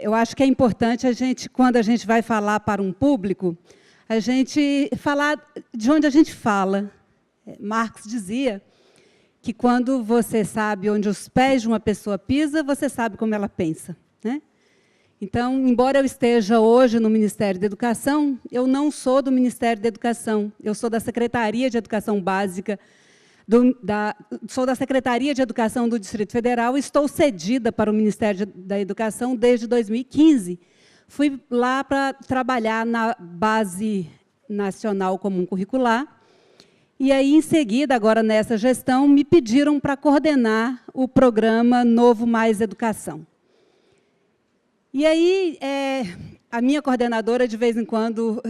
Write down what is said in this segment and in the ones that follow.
eu acho que é importante a gente, quando a gente vai falar para um público, a gente falar de onde a gente fala. Marx dizia que quando você sabe onde os pés de uma pessoa pisam, você sabe como ela pensa, né? Então, embora eu esteja hoje no Ministério da Educação, eu não sou do Ministério da Educação, eu sou da Secretaria de Educação Básica, sou da Secretaria de Educação do Distrito Federal e estou cedida para o Ministério da Educação desde 2015. Fui lá para trabalhar na Base Nacional Comum Curricular, e aí, em seguida, agora nessa gestão, me pediram para coordenar o programa Novo Mais Educação. E aí, a minha coordenadora, de vez em quando,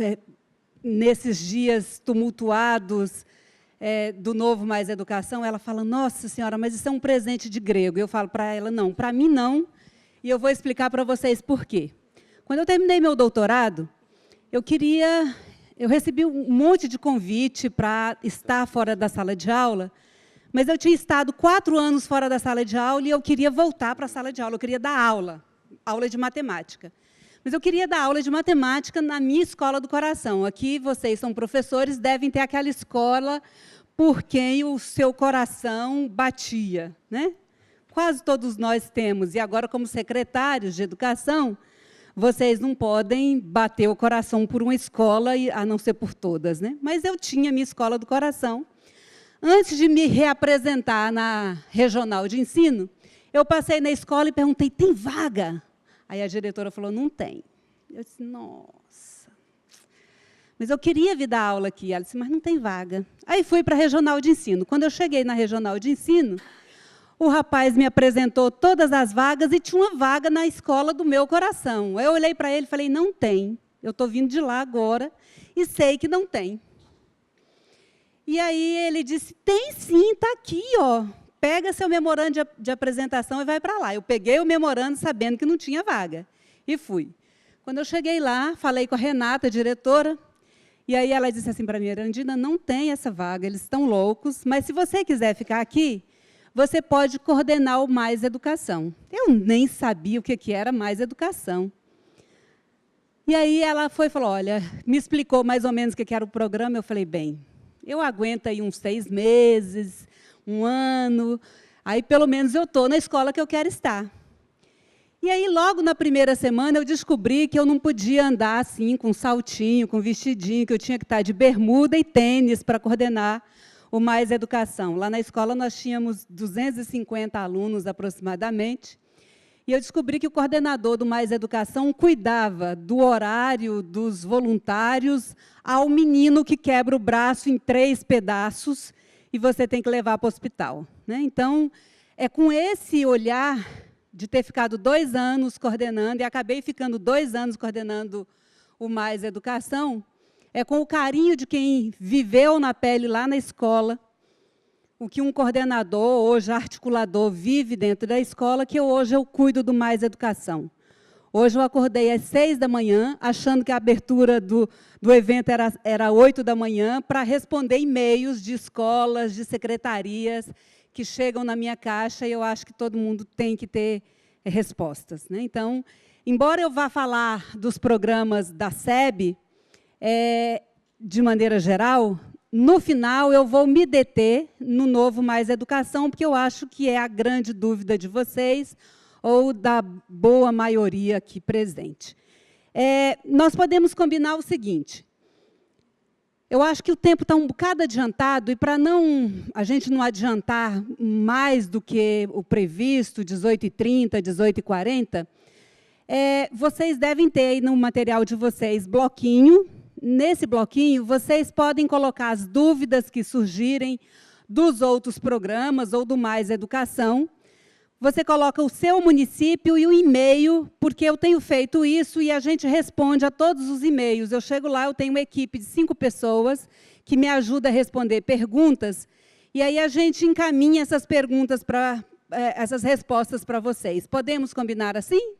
nesses dias tumultuados do Novo Mais Educação, ela fala, nossa senhora, mas isso é um presente de grego. Eu falo para ela, não, para mim não, e eu vou explicar para vocês por quê. Quando eu terminei meu doutorado, eu recebi um monte de convite para estar fora da sala de aula, mas eu tinha estado 4 anos fora da sala de aula e eu queria voltar para a sala de aula, eu queria dar aula de matemática. Mas eu queria dar aula de matemática na minha escola do coração. Aqui, vocês são professores, devem ter aquela escola por quem o seu coração batia, né? Quase todos nós temos. E agora, como secretários de educação, vocês não podem bater o coração por uma escola, a não ser por todas, né? Mas eu tinha minha escola do coração. Antes de me reapresentar na regional de ensino, eu passei na escola e perguntei, tem vaga? Aí a diretora falou, não tem. Eu disse, nossa. Mas eu queria vir dar aula aqui. Ela disse, mas não tem vaga. Aí fui para a regional de ensino. Quando eu cheguei na regional de ensino, o rapaz me apresentou todas as vagas e tinha uma vaga na escola do meu coração. Eu olhei para ele e falei, não tem. Eu estou vindo de lá agora e sei que não tem. E aí ele disse, tem sim, está aqui, ó. Pega seu memorando de apresentação e vai para lá. Eu peguei o memorando sabendo que não tinha vaga. E fui. Quando eu cheguei lá, falei com a Renata, a diretora, e aí ela disse assim para mim, Erandina, não tem essa vaga, eles estão loucos, mas se você quiser ficar aqui, você pode coordenar o Mais Educação. Eu nem sabia o que era Mais Educação. E aí ela foi e falou, olha, me explicou mais ou menos o que era o programa, eu falei, bem, eu aguento aí uns 6 meses, 1 ano, aí pelo menos eu estou na escola que eu quero estar. E aí, logo na primeira semana, eu descobri que eu não podia andar assim, com saltinho, com vestidinho, que eu tinha que estar de bermuda e tênis para coordenar o Mais Educação. Lá na escola nós tínhamos 250 alunos aproximadamente, e eu descobri que o coordenador do Mais Educação cuidava do horário dos voluntários ao menino que quebra o braço em 3 pedaços, e você tem que levar para o hospital, né? Então, é com esse olhar de ter ficado 2 anos coordenando, e acabei ficando 2 anos coordenando o Mais Educação, é com o carinho de quem viveu na pele lá na escola, o que um coordenador, hoje articulador, vive dentro da escola, que hoje eu cuido do Mais Educação. Hoje eu acordei às 6 da manhã, achando que a abertura do evento era 8 da manhã, para responder e-mails de escolas, de secretarias, que chegam na minha caixa, e eu acho que todo mundo tem que ter respostas, né? Então, embora eu vá falar dos programas da SEB, de maneira geral, no final eu vou me deter no Novo Mais Educação, porque eu acho que é a grande dúvida de vocês, ou da boa maioria aqui presente. Nós podemos combinar o seguinte, eu acho que o tempo está um bocado adiantado, e para a gente não adiantar mais do que o previsto, 18h30, 18h40, vocês devem ter aí no material de vocês bloquinho. Nesse bloquinho, vocês podem colocar as dúvidas que surgirem dos outros programas ou do Mais Educação. Você coloca o seu município e o e-mail, porque eu tenho feito isso e a gente responde a todos os e-mails. Eu chego lá, eu tenho uma equipe de 5 pessoas que me ajuda a responder perguntas, e aí a gente encaminha essas perguntas essas respostas para vocês. Podemos combinar assim?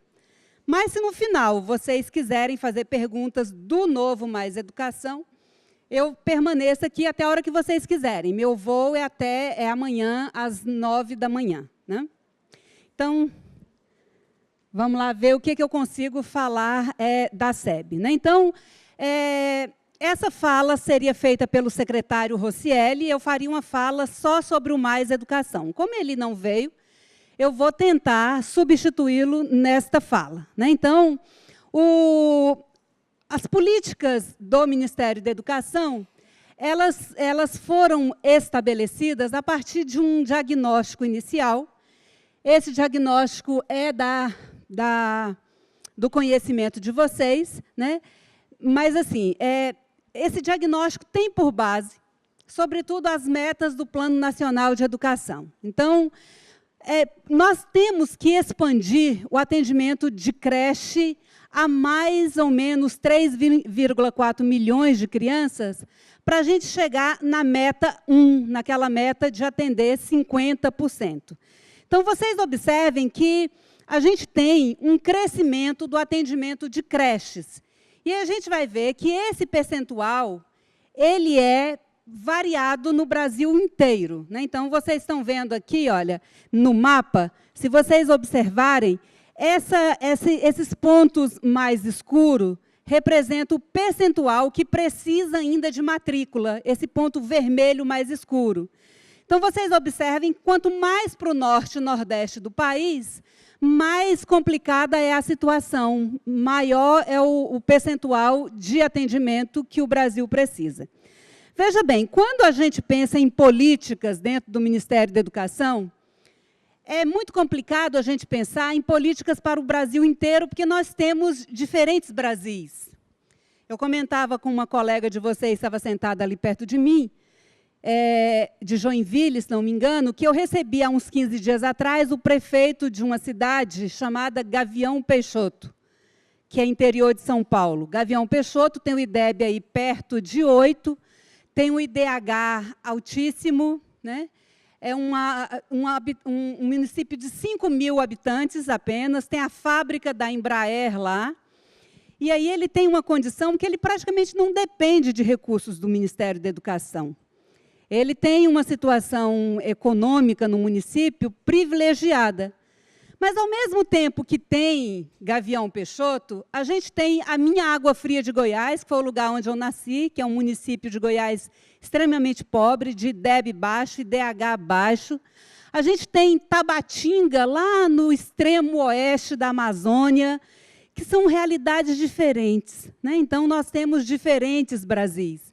Mas se no final vocês quiserem fazer perguntas do Novo Mais Educação, eu permaneço aqui até a hora que vocês quiserem. Meu voo é amanhã às 9 da manhã, né? Então, Vamos lá ver o que eu consigo falar da SEB, né? Então, essa fala seria feita pelo secretário Rocieli, e eu faria uma fala só sobre o Mais Educação. Como ele não veio, eu vou tentar substituí-lo nesta fala, né? Então, as políticas do Ministério da Educação, elas foram estabelecidas a partir de um diagnóstico inicial. Esse diagnóstico é do conhecimento de vocês, né? Mas, assim, esse diagnóstico tem por base, sobretudo, as metas do Plano Nacional de Educação. Então, nós temos que expandir o atendimento de creche a mais ou menos 3,4 milhões de crianças para a gente chegar na meta 1, naquela meta de atender 50%. Então, vocês observem que a gente tem um crescimento do atendimento de creches. E a gente vai ver que esse percentual ele é variado no Brasil inteiro, né? Então, vocês estão vendo aqui, olha, no mapa, se vocês observarem, esses pontos mais escuros representam o percentual que precisa ainda de matrícula, esse ponto vermelho mais escuro. Então, vocês observem, quanto mais para o norte e nordeste do país, mais complicada é a situação, maior é o percentual de atendimento que o Brasil precisa. Veja bem, quando a gente pensa em políticas dentro do Ministério da Educação, é muito complicado a gente pensar em políticas para o Brasil inteiro, porque nós temos diferentes Brasis. Eu comentava com uma colega de vocês, estava sentada ali perto de mim, de Joinville, se não me engano, que eu recebi há uns 15 dias atrás o prefeito de uma cidade chamada Gavião Peixoto, que é interior de São Paulo. Gavião Peixoto tem o IDEB aí perto de 8, tem um IDH altíssimo, né? É um município de 5.000 habitantes apenas, tem a fábrica da Embraer lá, e aí ele tem uma condição que ele praticamente não depende de recursos do Ministério da Educação. Ele tem uma situação econômica no município privilegiada. Mas, ao mesmo tempo que tem Gavião Peixoto, a gente tem a minha Água Fria de Goiás, que foi o lugar onde eu nasci, que é um município de Goiás extremamente pobre, de IDEB baixo, IDH baixo. A gente tem Tabatinga, lá no extremo oeste da Amazônia, que são realidades diferentes, né? Então, nós temos diferentes Brasis.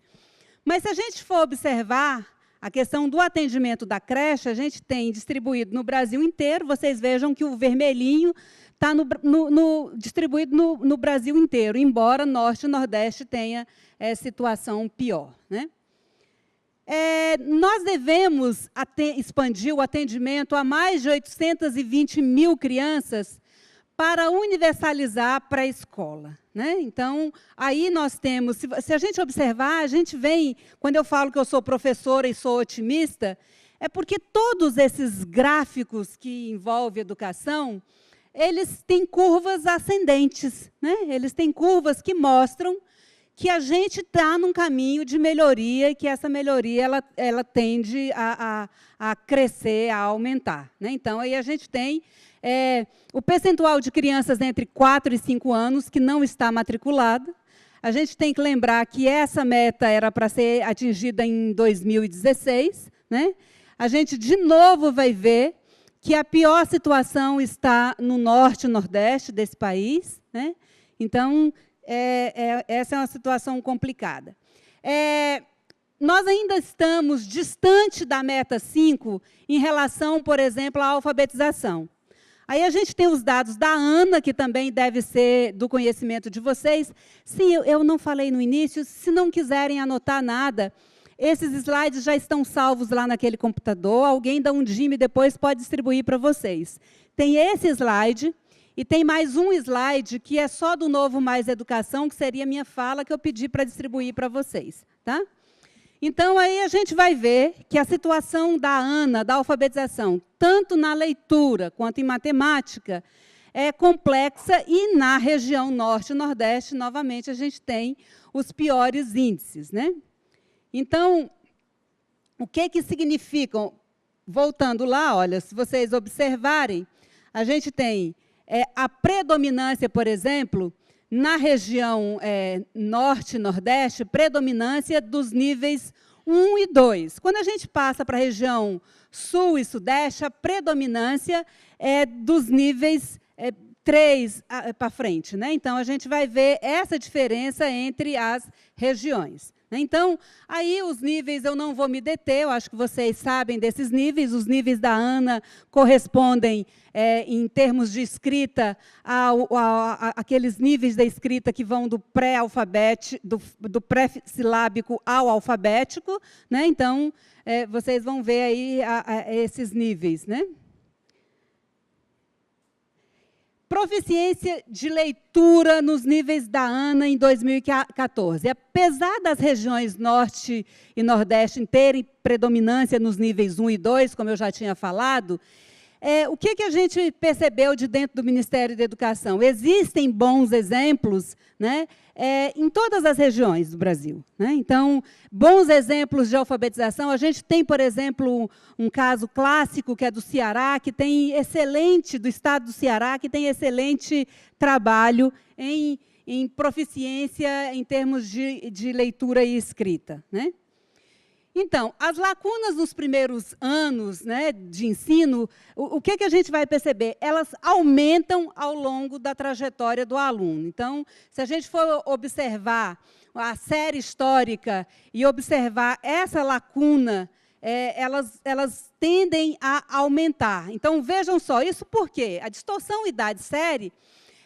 Mas, se a gente for observar a questão do atendimento da creche, a gente tem distribuído no Brasil inteiro, vocês vejam que o vermelhinho está distribuído no Brasil inteiro, embora Norte e Nordeste tenha situação pior, né? Nós devemos expandir o atendimento a mais de 820.000 crianças para universalizar para a escola, né? Então, aí nós temos, se a gente observar, a gente vem, quando eu falo que eu sou professora e sou otimista, é porque todos esses gráficos que envolvem educação, eles têm curvas ascendentes, né? Eles têm curvas que mostram que a gente está num caminho de melhoria e que essa melhoria ela tende a crescer, a aumentar, né? Então, aí a gente tem o percentual de crianças entre 4 e 5 anos que não está matriculada. A gente tem que lembrar que essa meta era para ser atingida em 2016, né? A gente, de novo, vai ver que a pior situação está no norte e nordeste desse país, né? Então, essa é uma situação complicada. Nós ainda estamos distante da meta 5 em relação, por exemplo, à alfabetização. Aí a gente tem os dados da ANA, que também deve ser do conhecimento de vocês. Sim, eu não falei no início, se não quiserem anotar nada, esses slides já estão salvos lá naquele computador, alguém da Undime depois pode distribuir para vocês. Tem esse slide, e tem mais um slide que é só do Novo Mais Educação, que seria a minha fala, que eu pedi para distribuir para vocês, tá? Então, aí a gente vai ver que a situação da ANA, da alfabetização, tanto na leitura quanto em matemática, é complexa, e na região norte e nordeste, novamente, a gente tem os piores índices, né? Então, o que significam? Voltando lá, olha, se vocês observarem, a gente tem a predominância, por exemplo, na região norte e nordeste, predominância dos níveis 1 e 2. Quando a gente passa para a região sul e sudeste, a predominância é dos níveis 3 para frente, né? Então, a gente vai ver essa diferença entre as regiões. Então, aí os níveis eu não vou me deter, eu acho que vocês sabem desses níveis. Os níveis da ANA correspondem, em termos de escrita, àqueles níveis da escrita que vão do pré-alfabético, do pré-silábico ao alfabético, né? Então, vocês vão ver aí esses níveis, né? Proficiência de leitura nos níveis da ANA em 2014. Apesar das regiões norte e nordeste terem predominância nos níveis 1 e 2, como eu já tinha falado, o que a gente percebeu de dentro do Ministério da Educação? Existem bons exemplos, né, em todas as regiões do Brasil, né? Então, bons exemplos de alfabetização. A gente tem, por exemplo, um caso clássico, que é do Ceará, que tem do estado do Ceará, que tem excelente trabalho em proficiência em termos de leitura e escrita, né? Então, as lacunas nos primeiros anos, né, de ensino, o que a gente vai perceber? Elas aumentam ao longo da trajetória do aluno. Então, se a gente for observar a série histórica e observar essa lacuna, elas tendem a aumentar. Então, vejam só, isso por quê? A distorção idade-série,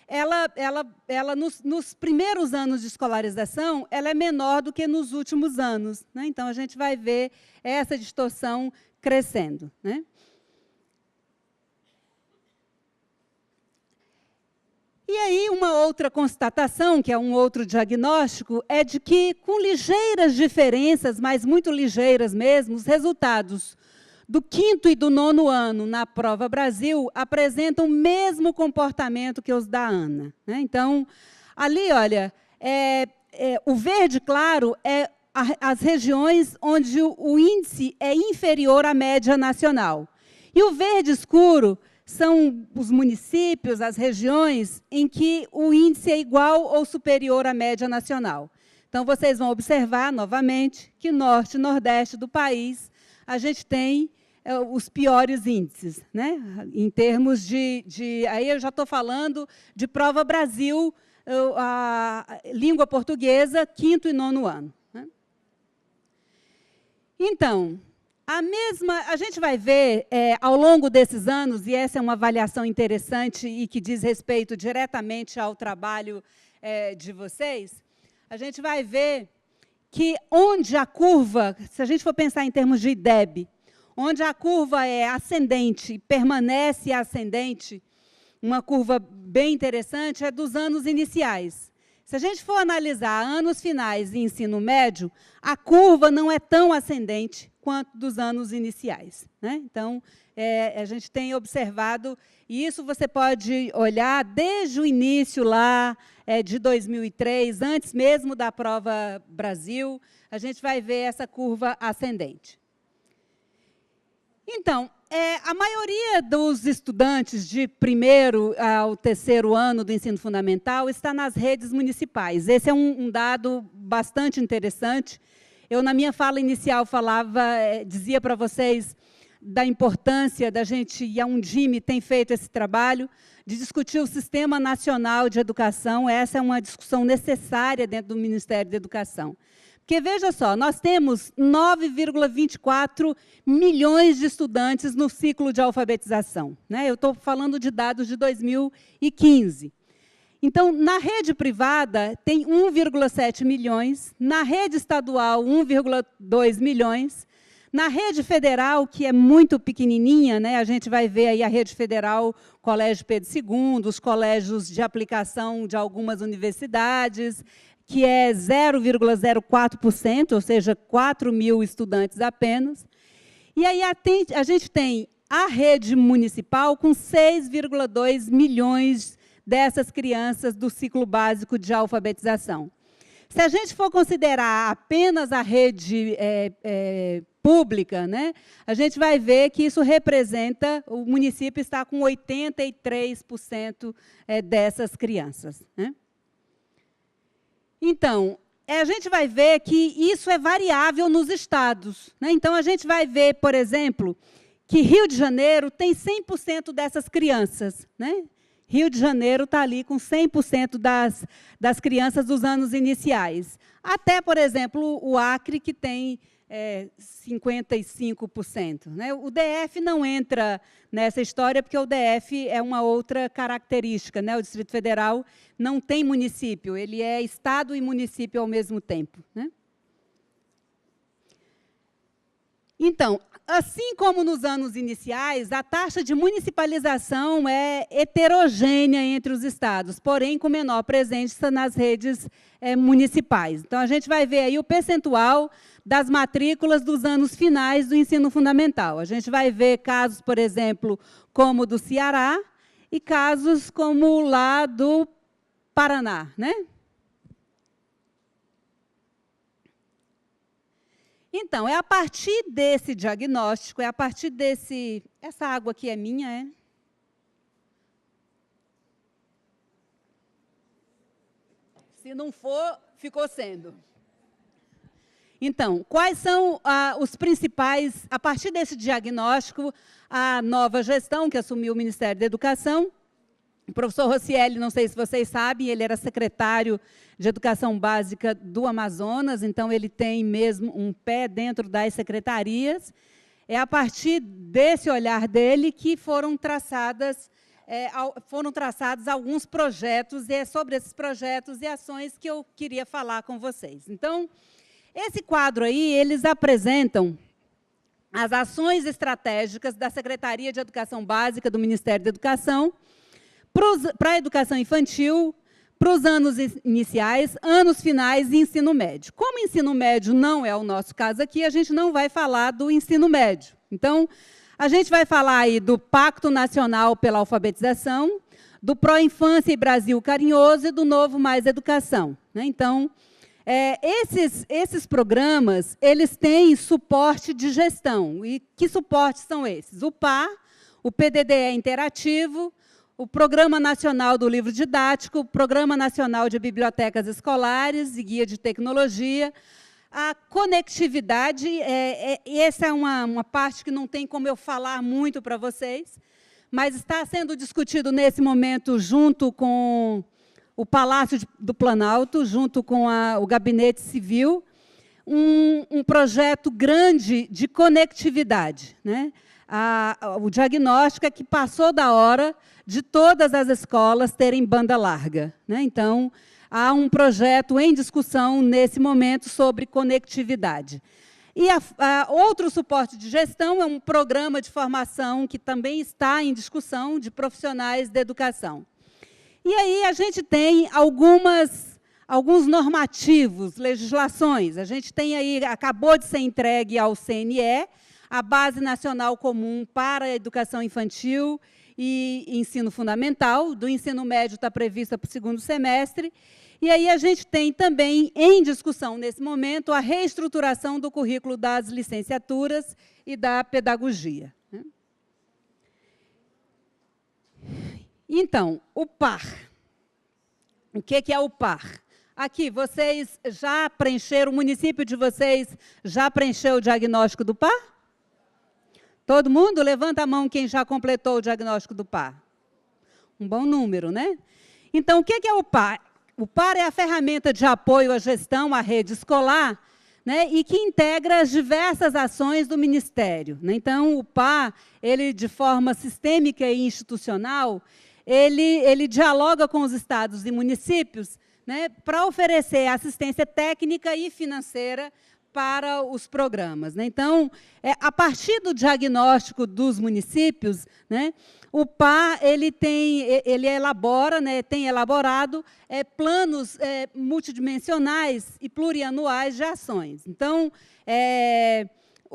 ela nos primeiros anos de escolarização, ela é menor do que nos últimos anos, né? Então, a gente vai ver essa distorção crescendo, né? E aí, uma outra constatação, que é um outro diagnóstico, é de que, com ligeiras diferenças, mas muito ligeiras mesmo, os resultados do 5º e do 9º ano na Prova Brasil apresentam o mesmo comportamento que os da ANA, né? Então, ali, olha, o verde claro é as regiões onde o índice é inferior à média nacional. E o verde escuro são os municípios, as regiões em que o índice é igual ou superior à média nacional. Então, vocês vão observar, novamente, que norte e nordeste do país a gente tem os piores índices, né? Em termos aí eu já estou falando de Prova Brasil, a língua portuguesa, 5º e 9º ano, né? Então, a gente vai ver, ao longo desses anos, e essa é uma avaliação interessante e que diz respeito diretamente ao trabalho de vocês, a gente vai ver que onde a curva, se a gente for pensar em termos de IDEB, onde a curva é ascendente, permanece ascendente, uma curva bem interessante, é dos anos iniciais. Se a gente for analisar anos finais e ensino médio, a curva não é tão ascendente quanto dos anos iniciais, né? Então, a gente tem observado, e isso você pode olhar desde o início lá de 2003, antes mesmo da Prova Brasil, a gente vai ver essa curva ascendente. Então, a maioria dos estudantes de 1º ao 3º ano do ensino fundamental está nas redes municipais. Esse é um dado bastante interessante. Eu, na minha fala inicial, dizia para vocês da importância da gente, e a Undime tem feito esse trabalho, de discutir o Sistema Nacional de Educação. Essa é uma discussão necessária dentro do Ministério da Educação. Porque, veja só, nós temos 9,24 milhões de estudantes no ciclo de alfabetização, né? Eu estou falando de dados de 2015. Então, na rede privada, tem 1,7 milhões, na rede estadual, 1,2 milhões, na rede federal, que é muito pequenininha, né? A gente vai ver aí a rede federal, Colégio Pedro II, os colégios de aplicação de algumas universidades, que é 0,04%, ou seja, 4 mil estudantes apenas. E aí a gente tem a rede municipal com 6,2 milhões dessas crianças do ciclo básico de alfabetização. Se a gente for considerar apenas a rede pública, né, a gente vai ver que isso representa, o município está com 83% dessas crianças, né. Então, a gente vai ver que isso é variável nos estados, né. Então, a gente vai ver, por exemplo, que Rio de Janeiro tem 100% dessas crianças, né. Rio de Janeiro está ali com 100% das crianças dos anos iniciais. Até, por exemplo, o Acre, que tem 55%. Né? O DF não entra nessa história, porque o DF é uma outra característica. Né? O Distrito Federal não tem município, ele é estado e município ao mesmo tempo. Né? Então, assim como nos anos iniciais, a taxa de municipalização é heterogênea entre os estados, porém com menor presença nas redes municipais. Então, a gente vai ver aí o percentual das matrículas dos anos finais do ensino fundamental. A gente vai ver casos, por exemplo, como o do Ceará e casos como lá do Paraná, né? Então, é a partir desse diagnóstico, é a partir desse... Essa água aqui é minha, é? Se não for, ficou sendo. Então, quais são os principais... A partir desse diagnóstico, a nova gestão que assumiu o Ministério da Educação, o professor Rocieli, não sei se vocês sabem, ele era secretário de Educação Básica do Amazonas, então ele tem mesmo um pé dentro das secretarias. É a partir desse olhar dele que foram traçados alguns projetos, e é sobre esses projetos e ações que eu queria falar com vocês. Então, esse quadro aí, eles apresentam as ações estratégicas da Secretaria de Educação Básica do Ministério da Educação, para a educação infantil, para os anos iniciais, anos finais e ensino médio. Como ensino médio não é o nosso caso aqui, a gente não vai falar do ensino médio. Então, a gente vai falar aí do Pacto Nacional pela Alfabetização, do Pró-Infância e Brasil Carinhoso e do Novo Mais Educação. Né? Então, esses programas, eles têm suporte de gestão. E que suportes são esses? O PAR, o PDDE interativo, o Programa Nacional do Livro Didático, o Programa Nacional de Bibliotecas Escolares e Guia de Tecnologia, a conectividade, essa é uma parte que não tem como eu falar muito para vocês, mas está sendo discutido nesse momento junto com o Palácio do Planalto, junto com o Gabinete Civil, um projeto grande de conectividade. Né? O diagnóstico é que passou da hora de todas as escolas terem banda larga. Né? Então, há um projeto em discussão, nesse momento, sobre conectividade. E outro suporte de gestão é um programa de formação que também está em discussão, de profissionais da educação. E aí a gente tem alguns normativos, legislações. A gente tem aí, acabou de ser entregue ao CNE, a Base Nacional Comum para a Educação Infantil e Ensino Fundamental, do ensino médio está prevista para o segundo semestre, e aí a gente tem também em discussão, nesse momento, a reestruturação do currículo das licenciaturas e da pedagogia. Então, o PAR. O que é o PAR? Aqui, vocês já preencheram, o município de vocês já preencheu o diagnóstico do PAR? Todo mundo? Levanta a mão quem já completou o diagnóstico do PAR. Um bom número, né? Então, o que é o PAR? O PAR é a ferramenta de apoio à gestão, à rede escolar, né, e que integra as diversas ações do Ministério. Né? Então, o PAR, ele, de forma sistêmica e institucional, ele dialoga com os estados e municípios, né, para oferecer assistência técnica e financeira para os programas. Né? Então, a partir do diagnóstico dos municípios, né, o PAR ele elabora, né, tem elaborado planos multidimensionais e plurianuais de ações. Então,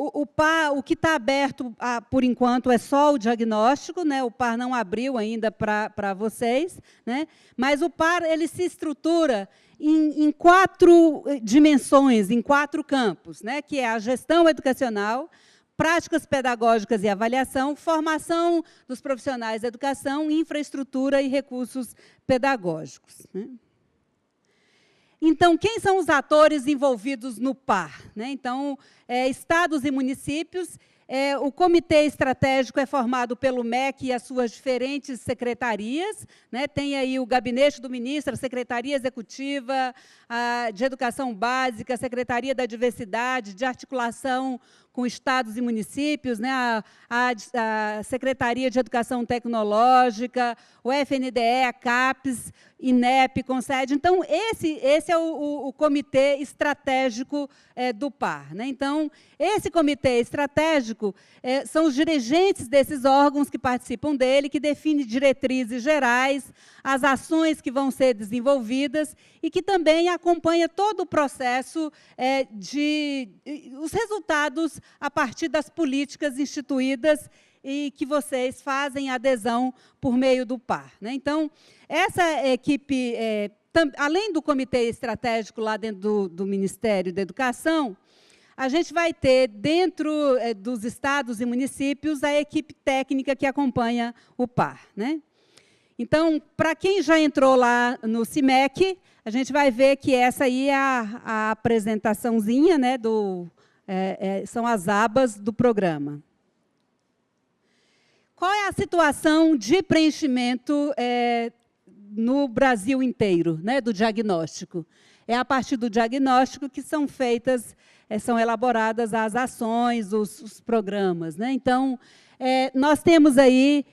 o PAR, o que está aberto, por enquanto, é só o diagnóstico, né? O PAR não abriu ainda para vocês, né? Mas o PAR ele se estrutura em 4 dimensões, em 4 campos, né? Que é a gestão educacional, práticas pedagógicas e avaliação, formação dos profissionais da educação, infraestrutura e recursos pedagógicos, né? Então, quem são os atores envolvidos no PAR, né? Então, estados e municípios. O comitê estratégico é formado pelo MEC e as suas diferentes secretarias, né? Tem aí o gabinete do ministro, a Secretaria Executiva de Educação Básica, a Secretaria da Diversidade, de Articulação com estados e municípios, né? A Secretaria de Educação Tecnológica, o FNDE, a CAPES, INEP, CONSED. Então, esse é o comitê estratégico do PAR, né? Então, esse comitê estratégico são os dirigentes desses órgãos que participam dele, que definem diretrizes gerais, as ações que vão ser desenvolvidas e que também acompanha todo o processo os resultados a partir das políticas instituídas e que vocês fazem adesão por meio do PAR, né? Então, essa equipe, além do comitê estratégico lá dentro do Ministério da Educação, a gente vai ter, dentro dos estados e municípios, a equipe técnica que acompanha o PAR, né? Então, para quem já entrou lá no CIMEC, a gente vai ver que essa aí é a apresentaçãozinha, né, são as abas do programa. Qual é a situação de preenchimento no Brasil inteiro, né, do diagnóstico? É a partir do diagnóstico que são feitas, são elaboradas as ações, os programas, né? Então, nós temos aí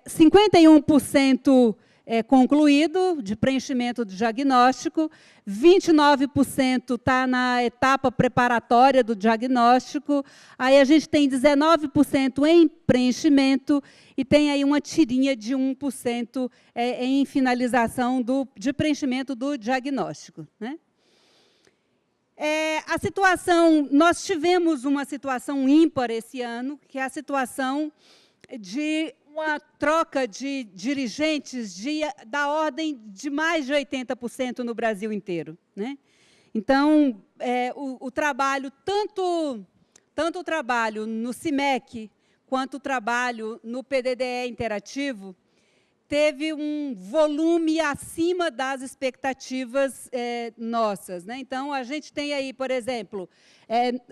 51% concluído de preenchimento do diagnóstico, 29% está na etapa preparatória do diagnóstico, aí a gente tem 19% em preenchimento e tem aí uma tirinha de 1% em finalização de preenchimento do diagnóstico, né? A situação, nós tivemos uma situação ímpar esse ano, que é a situação de uma troca de dirigentes da ordem de mais de 80% no Brasil inteiro, né? Então, o trabalho, tanto o trabalho no CIMEC, quanto o trabalho no PDDE interativo, teve um volume acima das expectativas nossas, né? Então, a gente tem aí, por exemplo,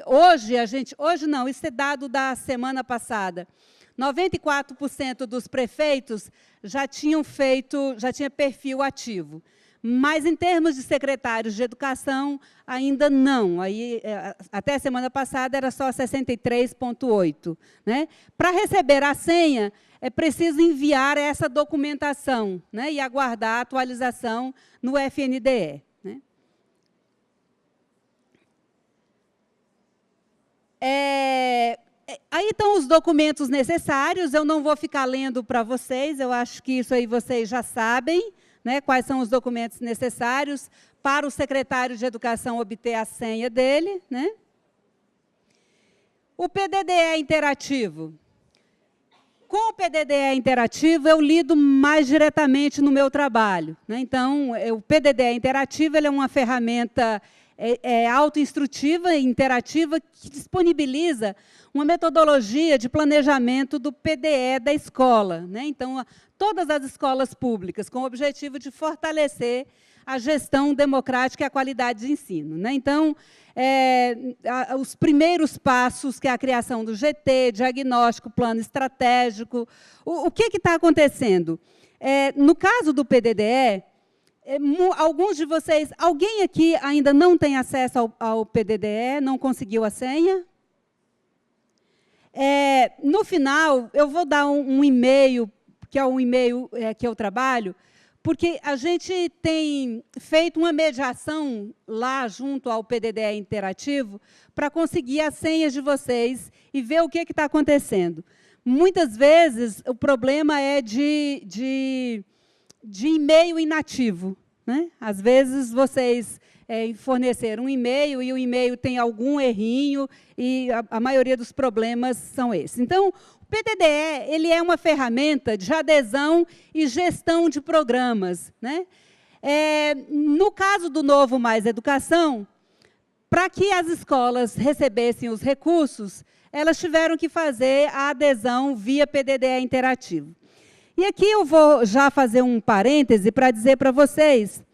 hoje não, isso é dado da semana passada, 94% dos prefeitos já tinha perfil ativo. Mas, em termos de secretários de educação, ainda não. Aí, até a semana passada, era só 63,8%. Né? Para receber a senha, é preciso enviar essa documentação, né? E aguardar a atualização no FNDE. Né? Aí estão os documentos necessários, eu não vou ficar lendo para vocês, eu acho que isso aí vocês já sabem, né, quais são os documentos necessários para o secretário de Educação obter a senha dele. Né? O PDDE interativo. Com o PDDE interativo, eu lido mais diretamente no meu trabalho. Né? Então, o PDDE interativo ele é uma ferramenta autoinstrutiva e interativa que disponibiliza uma metodologia de planejamento do PDE da escola. Né? Então, todas as escolas públicas, com o objetivo de fortalecer a gestão democrática e a qualidade de ensino. Né? Então, os primeiros passos, que é a criação do GT, diagnóstico, plano estratégico. O que está acontecendo? No caso do PDDE, alguns de vocês, alguém aqui ainda não tem acesso ao PDDE, não conseguiu a senha? No final, eu vou dar um e-mail, que é um e-mail que eu trabalho, porque a gente tem feito uma mediação lá junto ao PDDE interativo para conseguir as senhas de vocês e ver o que está acontecendo. Muitas vezes, o problema é de e-mail inativo. né? Às vezes, vocês forneceram um e-mail e o e-mail tem algum errinho e a maioria dos problemas são esses. Então, o PDDE ele é uma ferramenta de adesão e gestão de programas, né? No caso do Novo Mais Educação, para que as escolas recebessem os recursos, elas tiveram que fazer a adesão via PDDE interativo. E aqui eu vou já fazer um parêntese para dizer para vocês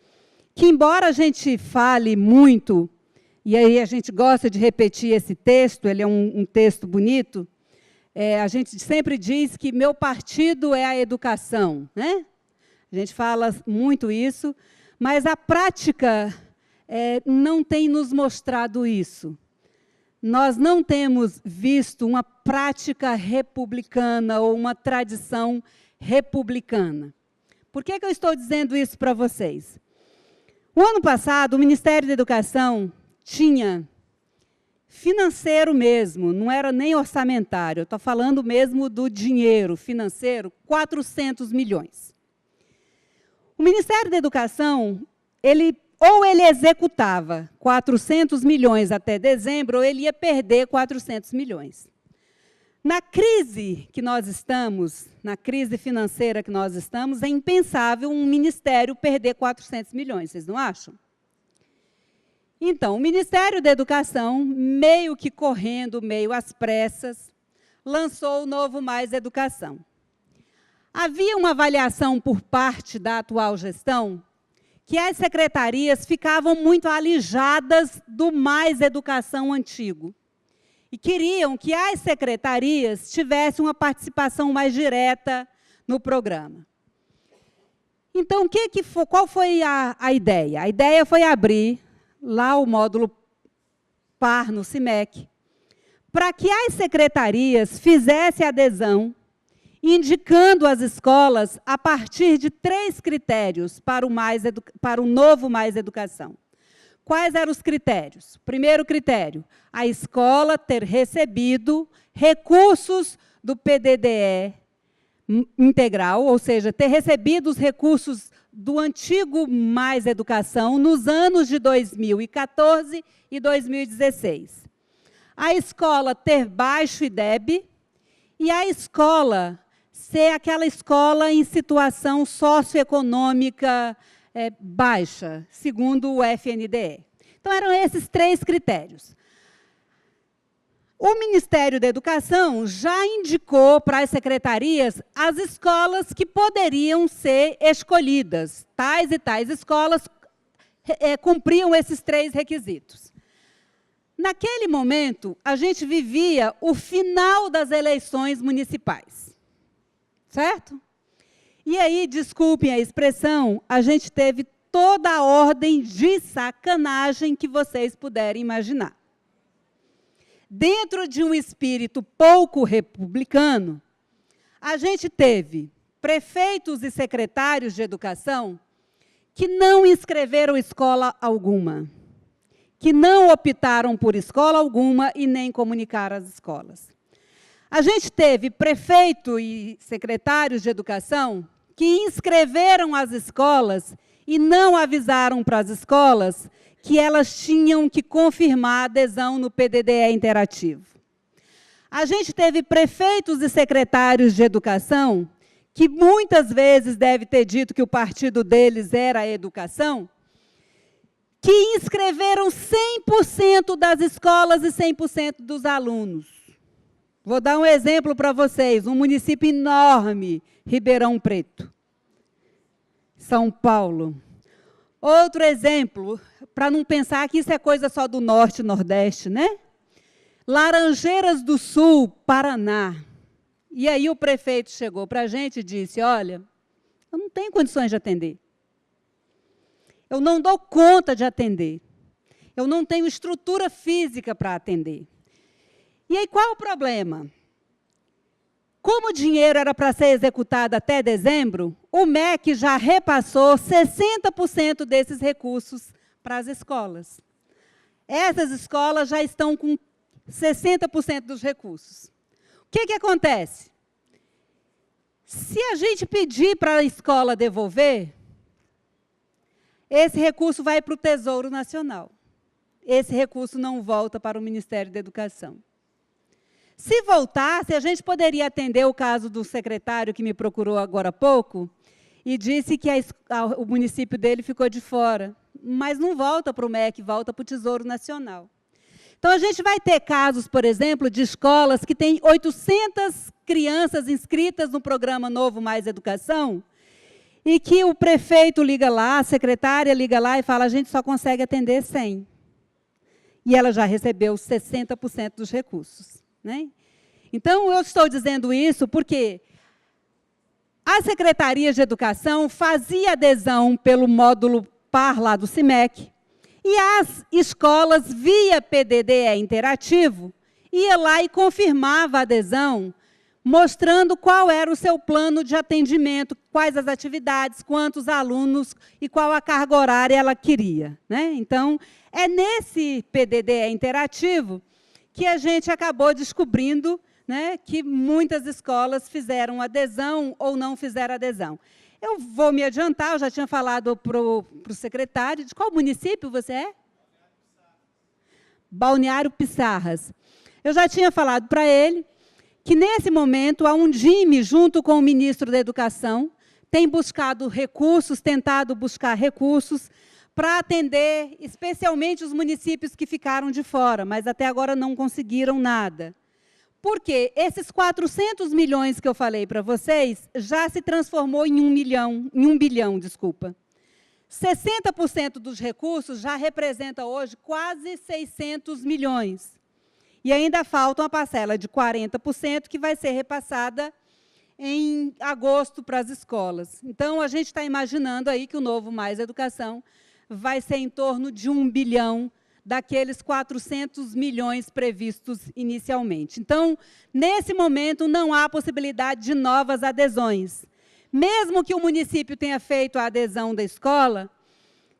que, embora a gente fale muito, e aí a gente gosta de repetir esse texto, ele é um texto bonito, a gente sempre diz que meu partido é a educação, né? A gente fala muito isso, mas a prática não tem nos mostrado isso. Nós não temos visto uma prática republicana ou uma tradição republicana. Por que eu estou dizendo isso para vocês? O ano passado, o Ministério da Educação tinha financeiro mesmo, não era nem orçamentário, eu estou falando mesmo do dinheiro financeiro, 400 milhões. O Ministério da Educação, ou ele executava 400 milhões até dezembro, ou ele ia perder 400 milhões. Na crise que nós estamos, na crise financeira que nós estamos, é impensável um ministério perder 400 milhões, vocês não acham? Então, o Ministério da Educação, meio que correndo, meio às pressas, lançou o Novo Mais Educação. Havia uma avaliação por parte da atual gestão que as secretarias ficavam muito alijadas do Mais Educação antigo e queriam que as secretarias tivessem uma participação mais direta no programa. Então, qual foi a ideia? A ideia foi abrir lá o módulo PAR no CIMEC, para que as secretarias fizessem adesão, indicando as escolas a partir de 3 critérios para o Novo Mais Educação. Quais eram os critérios? Primeiro critério, a escola ter recebido recursos do PDDE integral, ou seja, ter recebido os recursos do antigo Mais Educação nos anos de 2014 e 2016. A escola ter baixo IDEB e a escola ser aquela escola em situação socioeconômica baixa, segundo o FNDE. Então, eram esses 3 critérios. O Ministério da Educação já indicou para as secretarias as escolas que poderiam ser escolhidas. Tais e tais escolas cumpriam esses 3 requisitos. Naquele momento, a gente vivia o final das eleições municipais. Certo? E aí, desculpem a expressão, a gente teve toda a ordem de sacanagem que vocês puderem imaginar. Dentro de um espírito pouco republicano, a gente teve prefeitos e secretários de educação que não inscreveram escola alguma, que não optaram por escola alguma e nem comunicaram as escolas. A gente teve prefeito e secretários de educação que inscreveram as escolas e não avisaram para as escolas que elas tinham que confirmar a adesão no PDDE interativo. A gente teve prefeitos e secretários de educação que muitas vezes deve ter dito que o partido deles era a educação, que inscreveram 100% das escolas e 100% dos alunos. Vou dar um exemplo para vocês, um município enorme, Ribeirão Preto, São Paulo. Outro exemplo, para não pensar que isso é coisa só do Norte e Nordeste, né? Laranjeiras do Sul, Paraná. E aí o prefeito chegou para a gente e disse, olha, eu não tenho condições de atender. Eu não dou conta de atender. Eu não tenho estrutura física para atender. E aí, qual o problema? Como o dinheiro era para ser executado até dezembro, o MEC já repassou 60% desses recursos para as escolas. Essas escolas já estão com 60% dos recursos. O que acontece? Se a gente pedir para a escola devolver, esse recurso vai para o Tesouro Nacional. Esse recurso não volta para o Ministério da Educação. Se voltasse, a gente poderia atender o caso do secretário que me procurou agora há pouco e disse que o município dele ficou de fora. Mas não volta para o MEC, volta para o Tesouro Nacional. Então, a gente vai ter casos, por exemplo, de escolas que têm 800 crianças inscritas no programa Novo Mais Educação e que o prefeito liga lá, a secretária liga lá e fala, a gente só consegue atender 100. E ela já recebeu 60% dos recursos. Né? Então, eu estou dizendo isso porque a Secretaria de Educação fazia adesão pelo módulo PAR lá do CIMEC, e as escolas, via PDDE interativo, ia lá e confirmava a adesão, mostrando qual era o seu plano de atendimento, quais as atividades, quantos alunos e qual a carga horária ela queria. Né? Então, é nesse PDDE interativo que a gente acabou descobrindo, né, que muitas escolas fizeram adesão ou não fizeram adesão. Eu vou me adiantar, eu já tinha falado para o secretário, de qual município você é? Balneário Pissarras. Eu já tinha falado para ele que, nesse momento, a Undime, junto com o ministro da Educação, tem buscado recursos, tentado buscar recursos para atender, especialmente os municípios que ficaram de fora, mas até agora não conseguiram nada. Porque esses 400 milhões que eu falei para vocês já se transformou em 1 bilhão, desculpa. 60% dos recursos já representa hoje quase 600 milhões. E ainda falta uma parcela de 40% que vai ser repassada em agosto para as escolas. Então, a gente está imaginando aí que o Novo Mais Educação vai ser em torno de 1 bilhão daqueles 400 milhões previstos inicialmente. Então, nesse momento, não há possibilidade de novas adesões. Mesmo que o município tenha feito a adesão da escola,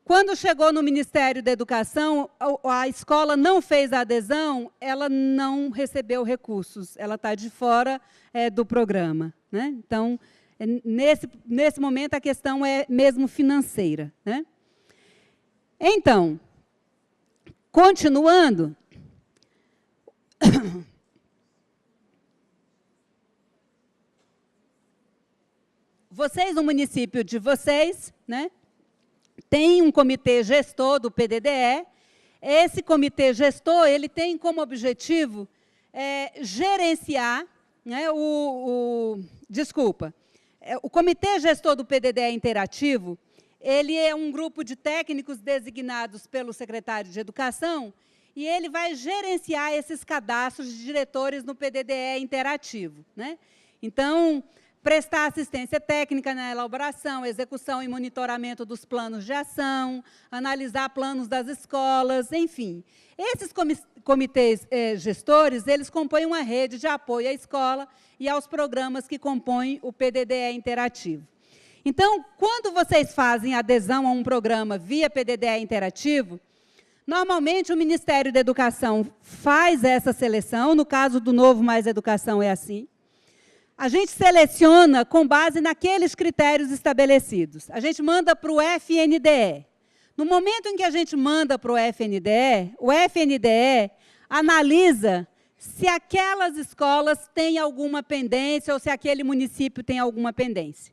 quando chegou no Ministério da Educação, a escola não fez a adesão, ela não recebeu recursos, ela está de fora do programa. Né? Então, nesse momento, a questão é mesmo financeira. Né? Então, continuando, vocês, no município de vocês, né, tem um comitê gestor do PDDE. Esse comitê gestor, ele tem como objetivo gerenciar, né, o comitê gestor do PDDE interativo. Ele é um grupo de técnicos designados pelo secretário de Educação e ele vai gerenciar esses cadastros de diretores no PDDE interativo. Né? Então, prestar assistência técnica na elaboração, execução e monitoramento dos planos de ação, analisar planos das escolas, enfim. Esses comitês gestores, eles compõem uma rede de apoio à escola e aos programas que compõem o PDDE interativo. Então, quando vocês fazem adesão a um programa via PDDE interativo, normalmente o Ministério da Educação faz essa seleção, no caso do Novo Mais Educação é assim. A gente seleciona com base naqueles critérios estabelecidos. A gente manda para o FNDE. No momento em que a gente manda para o FNDE analisa se aquelas escolas têm alguma pendência ou se aquele município tem alguma pendência.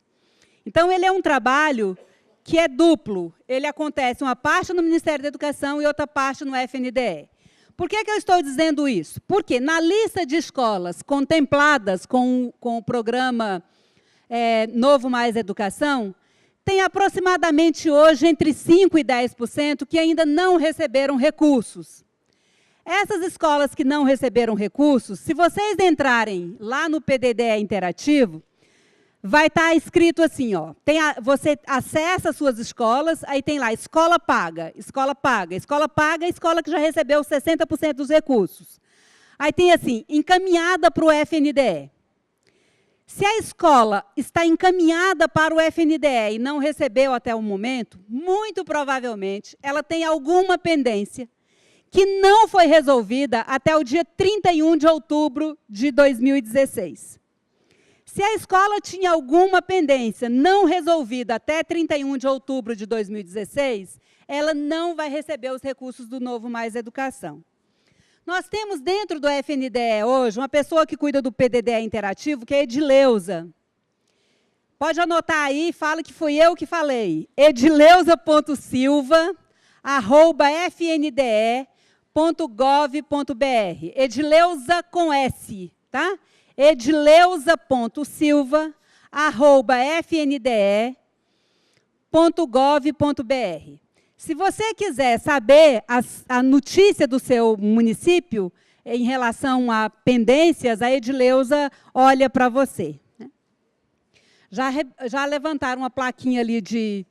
Então, ele é um trabalho que é duplo. Ele acontece uma parte no Ministério da Educação e outra parte no FNDE. Por que eu estou dizendo isso? Porque na lista de escolas contempladas com o programa Novo Mais Educação, tem aproximadamente hoje entre 5% e 10% que ainda não receberam recursos. Essas escolas que não receberam recursos, se vocês entrarem lá no PDDE interativo, vai estar escrito assim, ó, você acessa as suas escolas, aí tem lá, escola paga, escola paga, escola paga, escola que já recebeu 60% dos recursos. Aí tem assim, encaminhada para o FNDE. Se a escola está encaminhada para o FNDE e não recebeu até o momento, muito provavelmente ela tem alguma pendência que não foi resolvida até o dia 31 de outubro de 2016. Se a escola tinha alguma pendência não resolvida até 31 de outubro de 2016, ela não vai receber os recursos do Novo Mais Educação. Nós temos dentro do FNDE hoje uma pessoa que cuida do PDDE interativo, que é Edileuza. Pode anotar aí, fala que fui eu que falei. edileuza.silva@fnde.gov.br. Edileuza com S, tá? edileuza.silva@fnde.gov.br. Se você quiser saber a notícia do seu município em relação a pendências, a Edileuza olha para você. Já levantaram uma plaquinha ali de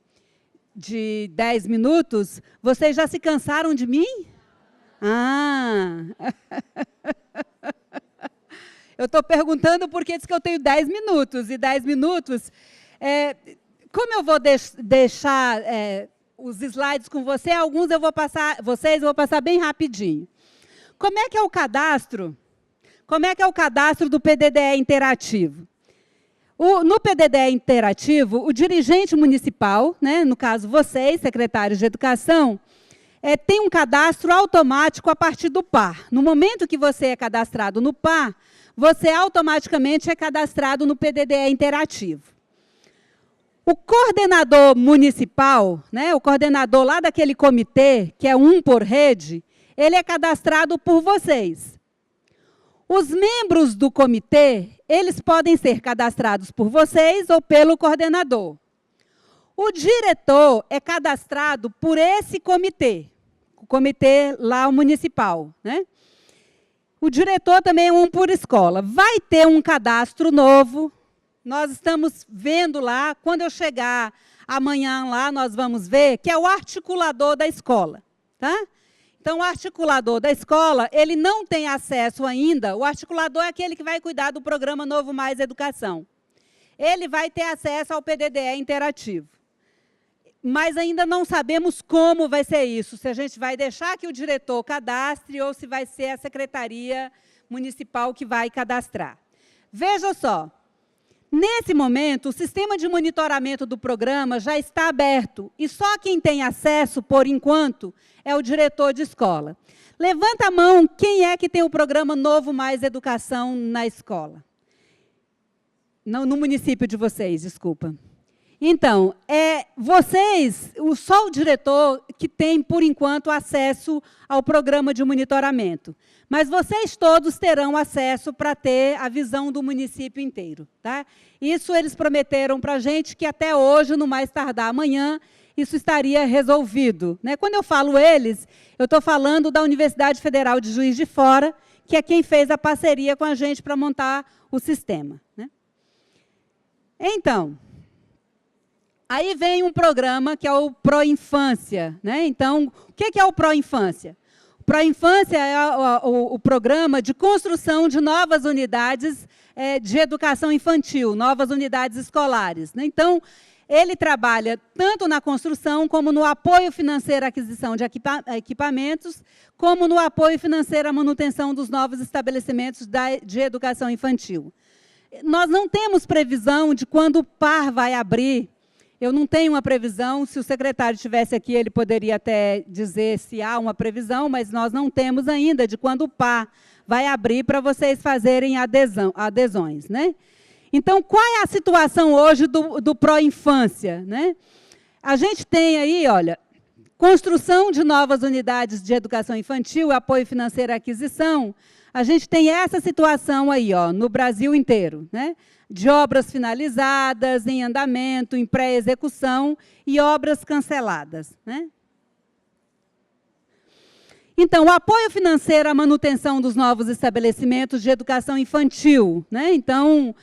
10 minutos? Vocês já se cansaram de mim? Ah! Eu estou perguntando porque diz que eu tenho 10 minutos, e 10 minutos... como eu vou deixar os slides com você, alguns eu vou passar bem rapidinho. Como é que é o cadastro? Como é que é o cadastro do PDDE interativo? No PDDE interativo, o dirigente municipal, né, no caso vocês, secretários de educação, tem um cadastro automático a partir do PAR. No momento que você é cadastrado no PAR, você automaticamente é cadastrado no PDDE interativo. O coordenador municipal, né, o coordenador lá daquele comitê, que é um por rede, ele é cadastrado por vocês. Os membros do comitê, eles podem ser cadastrados por vocês ou pelo coordenador. O diretor é cadastrado por esse comitê, o comitê lá municipal, né? O diretor também é um por escola. Vai ter um cadastro novo. Nós estamos vendo lá, quando eu chegar amanhã lá, nós vamos ver, que é o articulador da escola, tá? Então, o articulador da escola, ele não tem acesso ainda, o articulador é aquele que vai cuidar do programa Novo Mais Educação. Ele vai ter acesso ao PDDE interativo. Mas ainda não sabemos como vai ser isso, se a gente vai deixar que o diretor cadastre ou se vai ser a Secretaria Municipal que vai cadastrar. Veja só, nesse momento, o sistema de monitoramento do programa já está aberto e só quem tem acesso, por enquanto, é o diretor de escola. Levanta a mão, quem é que tem o programa Novo Mais Educação na escola? No município de vocês, desculpa. Então, só o diretor que tem, por enquanto, acesso ao programa de monitoramento. Mas vocês todos terão acesso para ter a visão do município inteiro, tá? Isso eles prometeram para a gente que até hoje, no mais tardar amanhã, isso estaria resolvido, né? Quando eu falo eles, eu estou falando da Universidade Federal de Juiz de Fora, que é quem fez a parceria com a gente para montar o sistema, né? Então... aí vem um programa que é o Proinfância, né? Então, o que é o Proinfância? O Proinfância é o programa de construção de novas unidades de educação infantil, novas unidades escolares, né? Então, ele trabalha tanto na construção, como no apoio financeiro à aquisição de equipamentos, como no apoio financeiro à manutenção dos novos estabelecimentos de educação infantil. Nós não temos previsão de quando o PAR vai abrir. Eu não tenho uma previsão, se o secretário estivesse aqui, ele poderia até dizer se há uma previsão, mas nós não temos ainda de quando o PAR vai abrir para vocês fazerem adesões, né? Então, qual é a situação hoje do Proinfância, né? A gente tem aí, olha, construção de novas unidades de educação infantil, apoio financeiro à aquisição. A gente tem essa situação aí, ó, no Brasil inteiro, né? De obras finalizadas, em andamento, em pré-execução e obras canceladas, né? Então, o apoio financeiro à manutenção dos novos estabelecimentos de educação infantil, né? Então,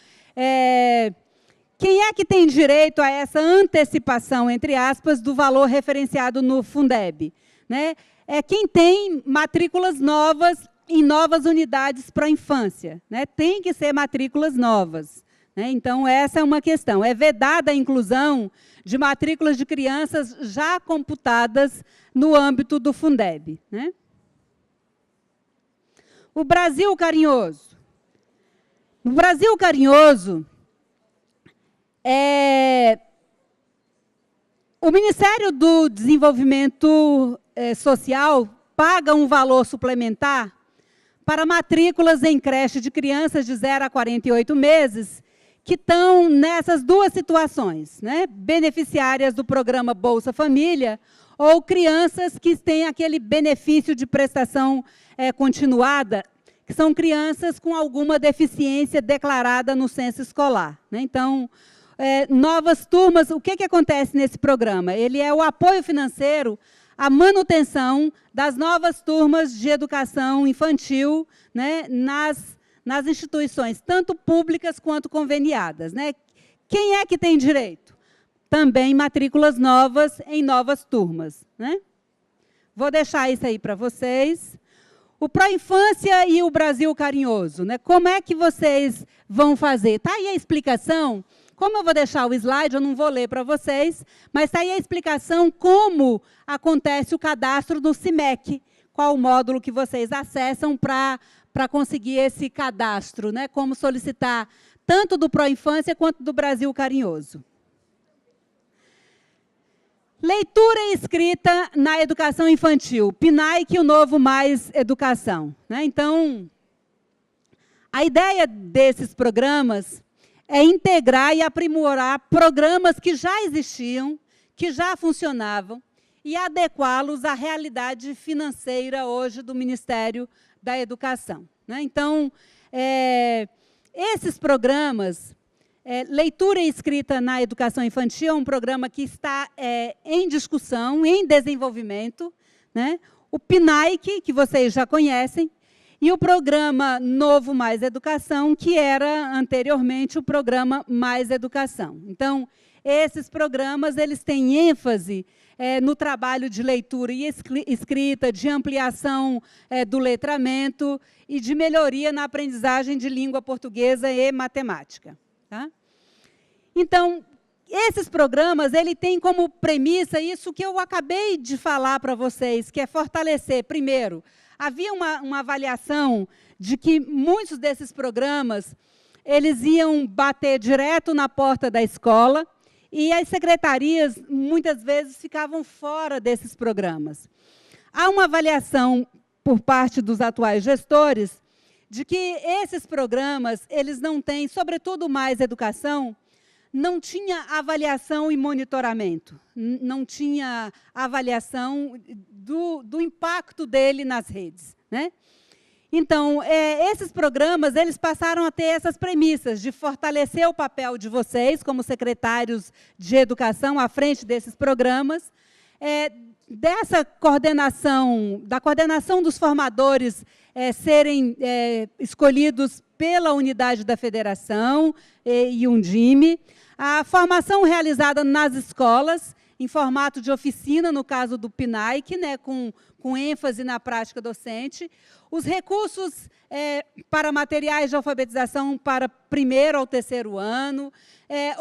quem é que tem direito a essa antecipação, entre aspas, do valor referenciado no Fundeb, né? É quem tem matrículas novas em novas unidades para a infância, né? Tem que ser matrículas novas. Então, essa é uma questão. É vedada a inclusão de matrículas de crianças já computadas no âmbito do Fundeb, né? O Brasil Carinhoso. No Brasil Carinhoso, O Ministério do Desenvolvimento Social paga um valor suplementar para matrículas em creche de crianças de 0 a 48 meses, que estão nessas duas situações, né? Beneficiárias do programa Bolsa Família ou crianças que têm aquele benefício de prestação continuada, que são crianças com alguma deficiência declarada no censo escolar, né? Então, novas turmas, o que acontece nesse programa? Ele é o apoio financeiro à manutenção das novas turmas de educação infantil, né, nas instituições, tanto públicas quanto conveniadas, né? Quem é que tem direito? Também matrículas novas em novas turmas, né? Vou deixar isso aí para vocês. O Pró-Infância e o Brasil Carinhoso, né? Como é que vocês vão fazer? Está aí a explicação. Como eu vou deixar o slide, eu não vou ler para vocês, mas está aí a explicação como acontece o cadastro do CIMEC, qual o módulo que vocês acessam para conseguir esse cadastro, né? Como solicitar tanto do Pró-Infância quanto do Brasil Carinhoso. Leitura e escrita na educação infantil, PNAE e o Novo Mais Educação, né? Então, a ideia desses programas é integrar e aprimorar programas que já existiam, que já funcionavam, e adequá-los à realidade financeira hoje do Ministério da Educação, né? Então, esses programas, leitura e escrita na educação infantil, é um programa que está em discussão, em desenvolvimento, né? O PNAE, que vocês já conhecem, e o programa Novo Mais Educação, que era anteriormente o programa Mais Educação. Então, esses programas eles têm ênfase no trabalho de leitura e escrita, de ampliação do letramento e de melhoria na aprendizagem de língua portuguesa e matemática, tá? Então, esses programas ele têm como premissa isso que eu acabei de falar para vocês, que é fortalecer, primeiro, havia uma avaliação de que muitos desses programas eles iam bater direto na porta da escola e as secretarias, muitas vezes, ficavam fora desses programas. Há uma avaliação por parte dos atuais gestores de que esses programas eles não têm, sobretudo Mais Educação, não tinha avaliação e monitoramento, não tinha avaliação do impacto dele nas redes, né? Então, esses programas eles passaram a ter essas premissas de fortalecer o papel de vocês, como secretários de educação, à frente desses programas, dessa coordenação, da coordenação dos formadores serem escolhidos pela unidade da federação e Undime, a formação realizada nas escolas, em formato de oficina, no caso do PNAE, né, com ênfase na prática docente, os recursos para materiais de alfabetização para 1º ao 3º ano,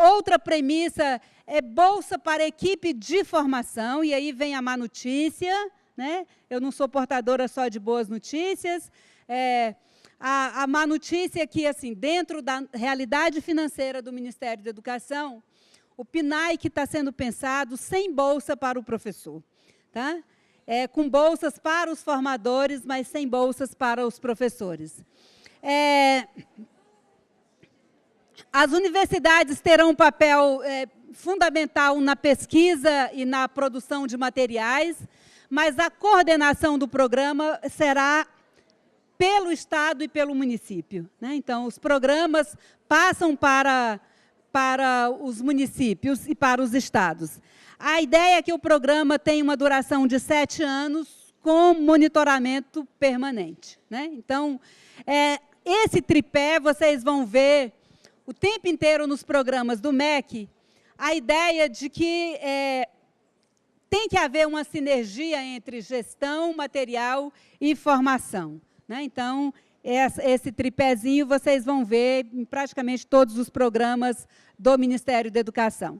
outra premissa é bolsa para equipe de formação, e aí vem a má notícia, né? Eu não sou portadora só de boas notícias, a má notícia é que, assim, dentro da realidade financeira do Ministério da Educação, o PNAE que está sendo pensado sem bolsa para o professor, tá? Com bolsas para os formadores, mas sem bolsas para os professores. As universidades terão um papel fundamental na pesquisa e na produção de materiais, mas a coordenação do programa será pelo Estado e pelo município, né? Então, os programas passam para os municípios e para os estados. A ideia é que o programa tenha uma duração de 7 anos com monitoramento permanente, né? Então, esse tripé vocês vão ver o tempo inteiro nos programas do MEC, a ideia de que tem que haver uma sinergia entre gestão, material e formação, né? Então, esse tripézinho vocês vão ver em praticamente todos os programas do Ministério da Educação.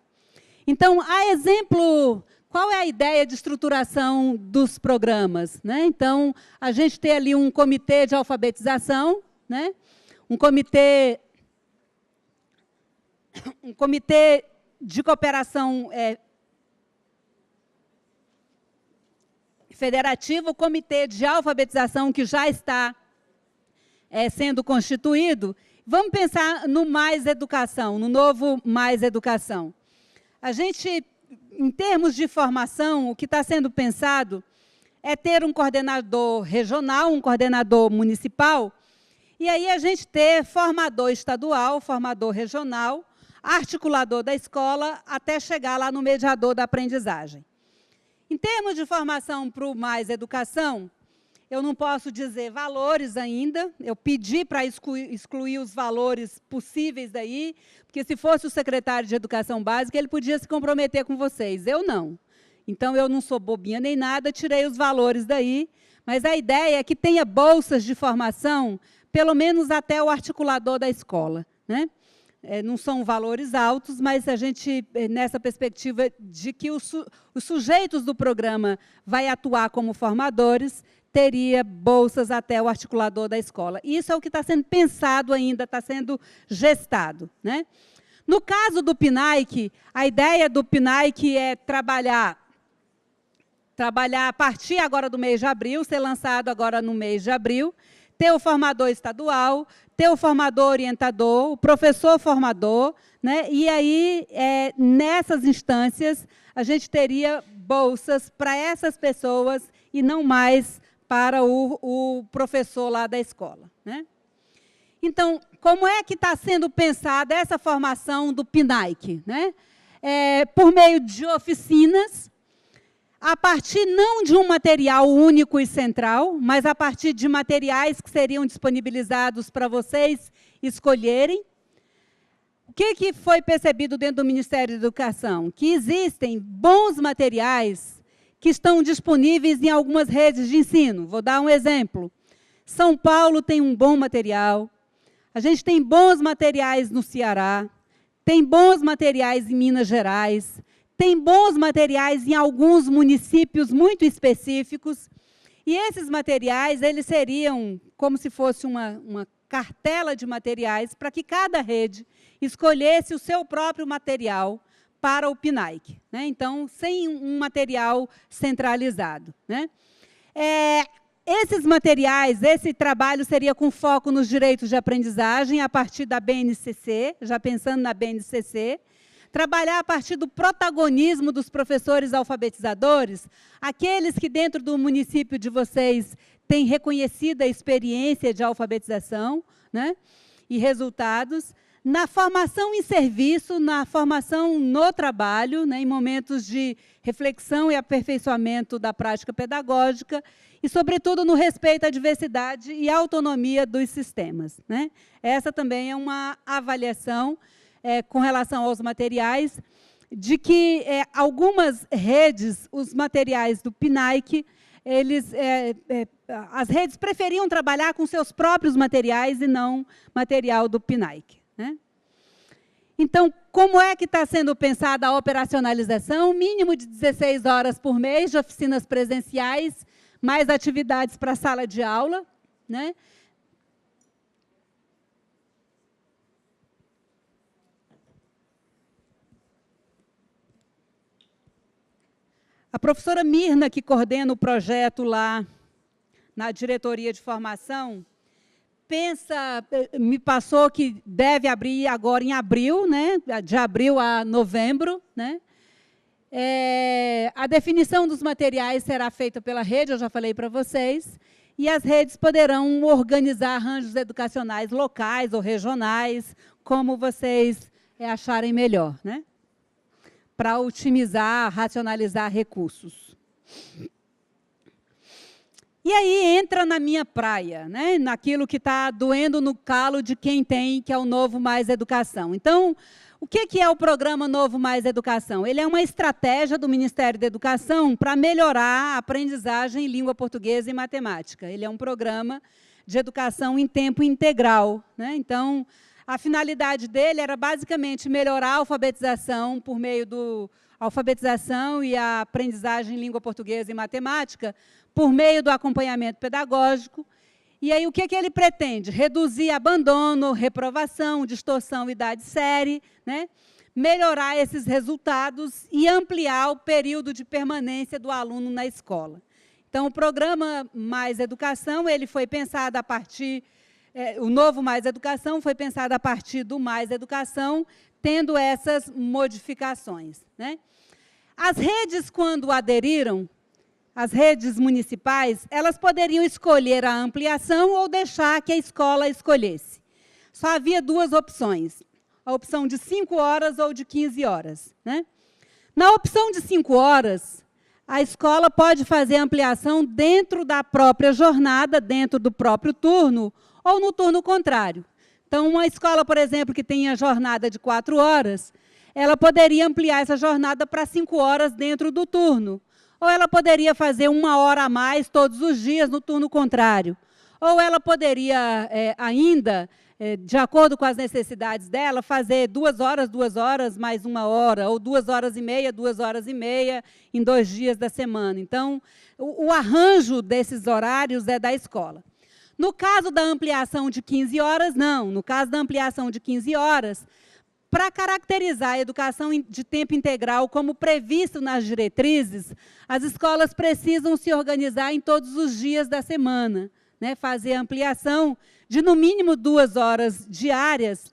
Então, a exemplo, qual é a ideia de estruturação dos programas, né? Então, a gente tem ali um comitê de alfabetização, né? Um comitê um comitê de cooperação federativo, o comitê de alfabetização que já está sendo constituído. Vamos pensar no Mais Educação, no novo Mais Educação. A gente, em termos de formação, o que está sendo pensado é ter um coordenador regional, um coordenador municipal, e aí a gente ter formador estadual, formador regional, articulador da escola, até chegar lá no mediador da aprendizagem. Em termos de formação para o Mais Educação, eu não posso dizer valores ainda, eu pedi para excluir os valores possíveis daí, porque se fosse o secretário de Educação Básica, ele podia se comprometer com vocês, eu não. Então, eu não sou bobinha nem nada, tirei os valores daí, mas a ideia é que tenha bolsas de formação, pelo menos até o articulador da escola, né? Não são valores altos, mas a gente, nessa perspectiva de que os sujeitos do programa vai atuar como formadores, teria bolsas até o articulador da escola. Isso é o que está sendo pensado ainda, está sendo gestado, né? No caso do PNAEC, a ideia do PNAEC é trabalhar a partir agora do mês de abril, ser lançado agora no mês de abril, ter o formador estadual, ter o formador orientador, o professor formador, né? E aí, nessas instâncias, a gente teria bolsas para essas pessoas e não mais para o professor lá da escola, né? Então, como é que está sendo pensada essa formação do PNAEC, né? Por meio de oficinas, a partir não de um material único e central, mas a partir de materiais que seriam disponibilizados para vocês escolherem. O que foi percebido dentro do Ministério da Educação? Que existem bons materiais que estão disponíveis em algumas redes de ensino. Vou dar um exemplo. São Paulo tem um bom material, a gente tem bons materiais no Ceará, tem bons materiais em Minas Gerais, tem bons materiais em alguns municípios muito específicos, e esses materiais, eles seriam como se fosse uma cartela de materiais para que cada rede escolhesse o seu próprio material para o PNAEC, né? Então, sem um material centralizado, né? Esses materiais, esse trabalho seria com foco nos direitos de aprendizagem, a partir da BNCC, já pensando na BNCC, trabalhar a partir do protagonismo dos professores alfabetizadores, aqueles que dentro do município de vocês têm reconhecida a experiência de alfabetização, né, e resultados, na formação em serviço, na formação no trabalho, né, em momentos de reflexão e aperfeiçoamento da prática pedagógica, e, sobretudo, no respeito à diversidade e à autonomia dos sistemas, né? Essa também é uma avaliação com relação aos materiais, de que algumas redes, os materiais do PNAEC, as redes preferiam trabalhar com seus próprios materiais e não material do PNAEC, né? Então, como é que está sendo pensada a operacionalização? Mínimo de 16 horas por mês de oficinas presenciais, mais atividades para a sala de aula, né? A professora Mirna, que coordena o projeto lá na diretoria de formação, me passou que deve abrir agora em abril, né, de abril a novembro, né? A definição dos materiais será feita pela rede, eu já falei para vocês, e as redes poderão organizar arranjos educacionais locais ou regionais, como vocês acharem melhor, né? Para otimizar, racionalizar recursos. E aí entra na minha praia, né? Naquilo que está doendo no calo de quem tem, que é o Novo Mais Educação. Então, o que é o programa Novo Mais Educação? Ele é uma estratégia do Ministério da Educação para melhorar a aprendizagem em língua portuguesa e matemática. Ele é um programa de educação em tempo integral, né? Então, a finalidade dele era basicamente melhorar a alfabetização por meio do alfabetização e a aprendizagem em língua portuguesa e matemática, por meio do acompanhamento pedagógico, E aí, o que ele pretende? Reduzir abandono, reprovação, distorção idade-série, né? Melhorar esses resultados e ampliar o período de permanência do aluno na escola. Então, o programa Mais Educação, ele foi pensado a partir, o novo Mais Educação foi pensado a partir do Mais Educação, tendo essas modificações, né? As redes, quando aderiram, as redes municipais, elas poderiam escolher a ampliação ou deixar que a escola escolhesse. Só havia duas opções, a opção de 5 horas ou de 15 horas. Né? Na opção de 5 horas, a escola pode fazer ampliação dentro da própria jornada, dentro do próprio turno, ou no turno contrário. Então, uma escola, por exemplo, que tenha jornada de 4 horas, ela poderia ampliar essa jornada para 5 horas dentro do turno. Ou ela poderia fazer 1 hora a mais todos os dias no turno contrário. Ou ela poderia ainda, de acordo com as necessidades dela, fazer 2 horas, mais 1 hora, ou 2 horas e meia, 2 horas e meia, em 2 dias da semana. Então, o arranjo desses horários é da escola. No caso da ampliação de 15 horas, não. No caso da ampliação de 15 horas, para caracterizar a educação de tempo integral como previsto nas diretrizes, as escolas precisam se organizar em todos os dias da semana, né? Fazer ampliação de, no mínimo, 2 horas diárias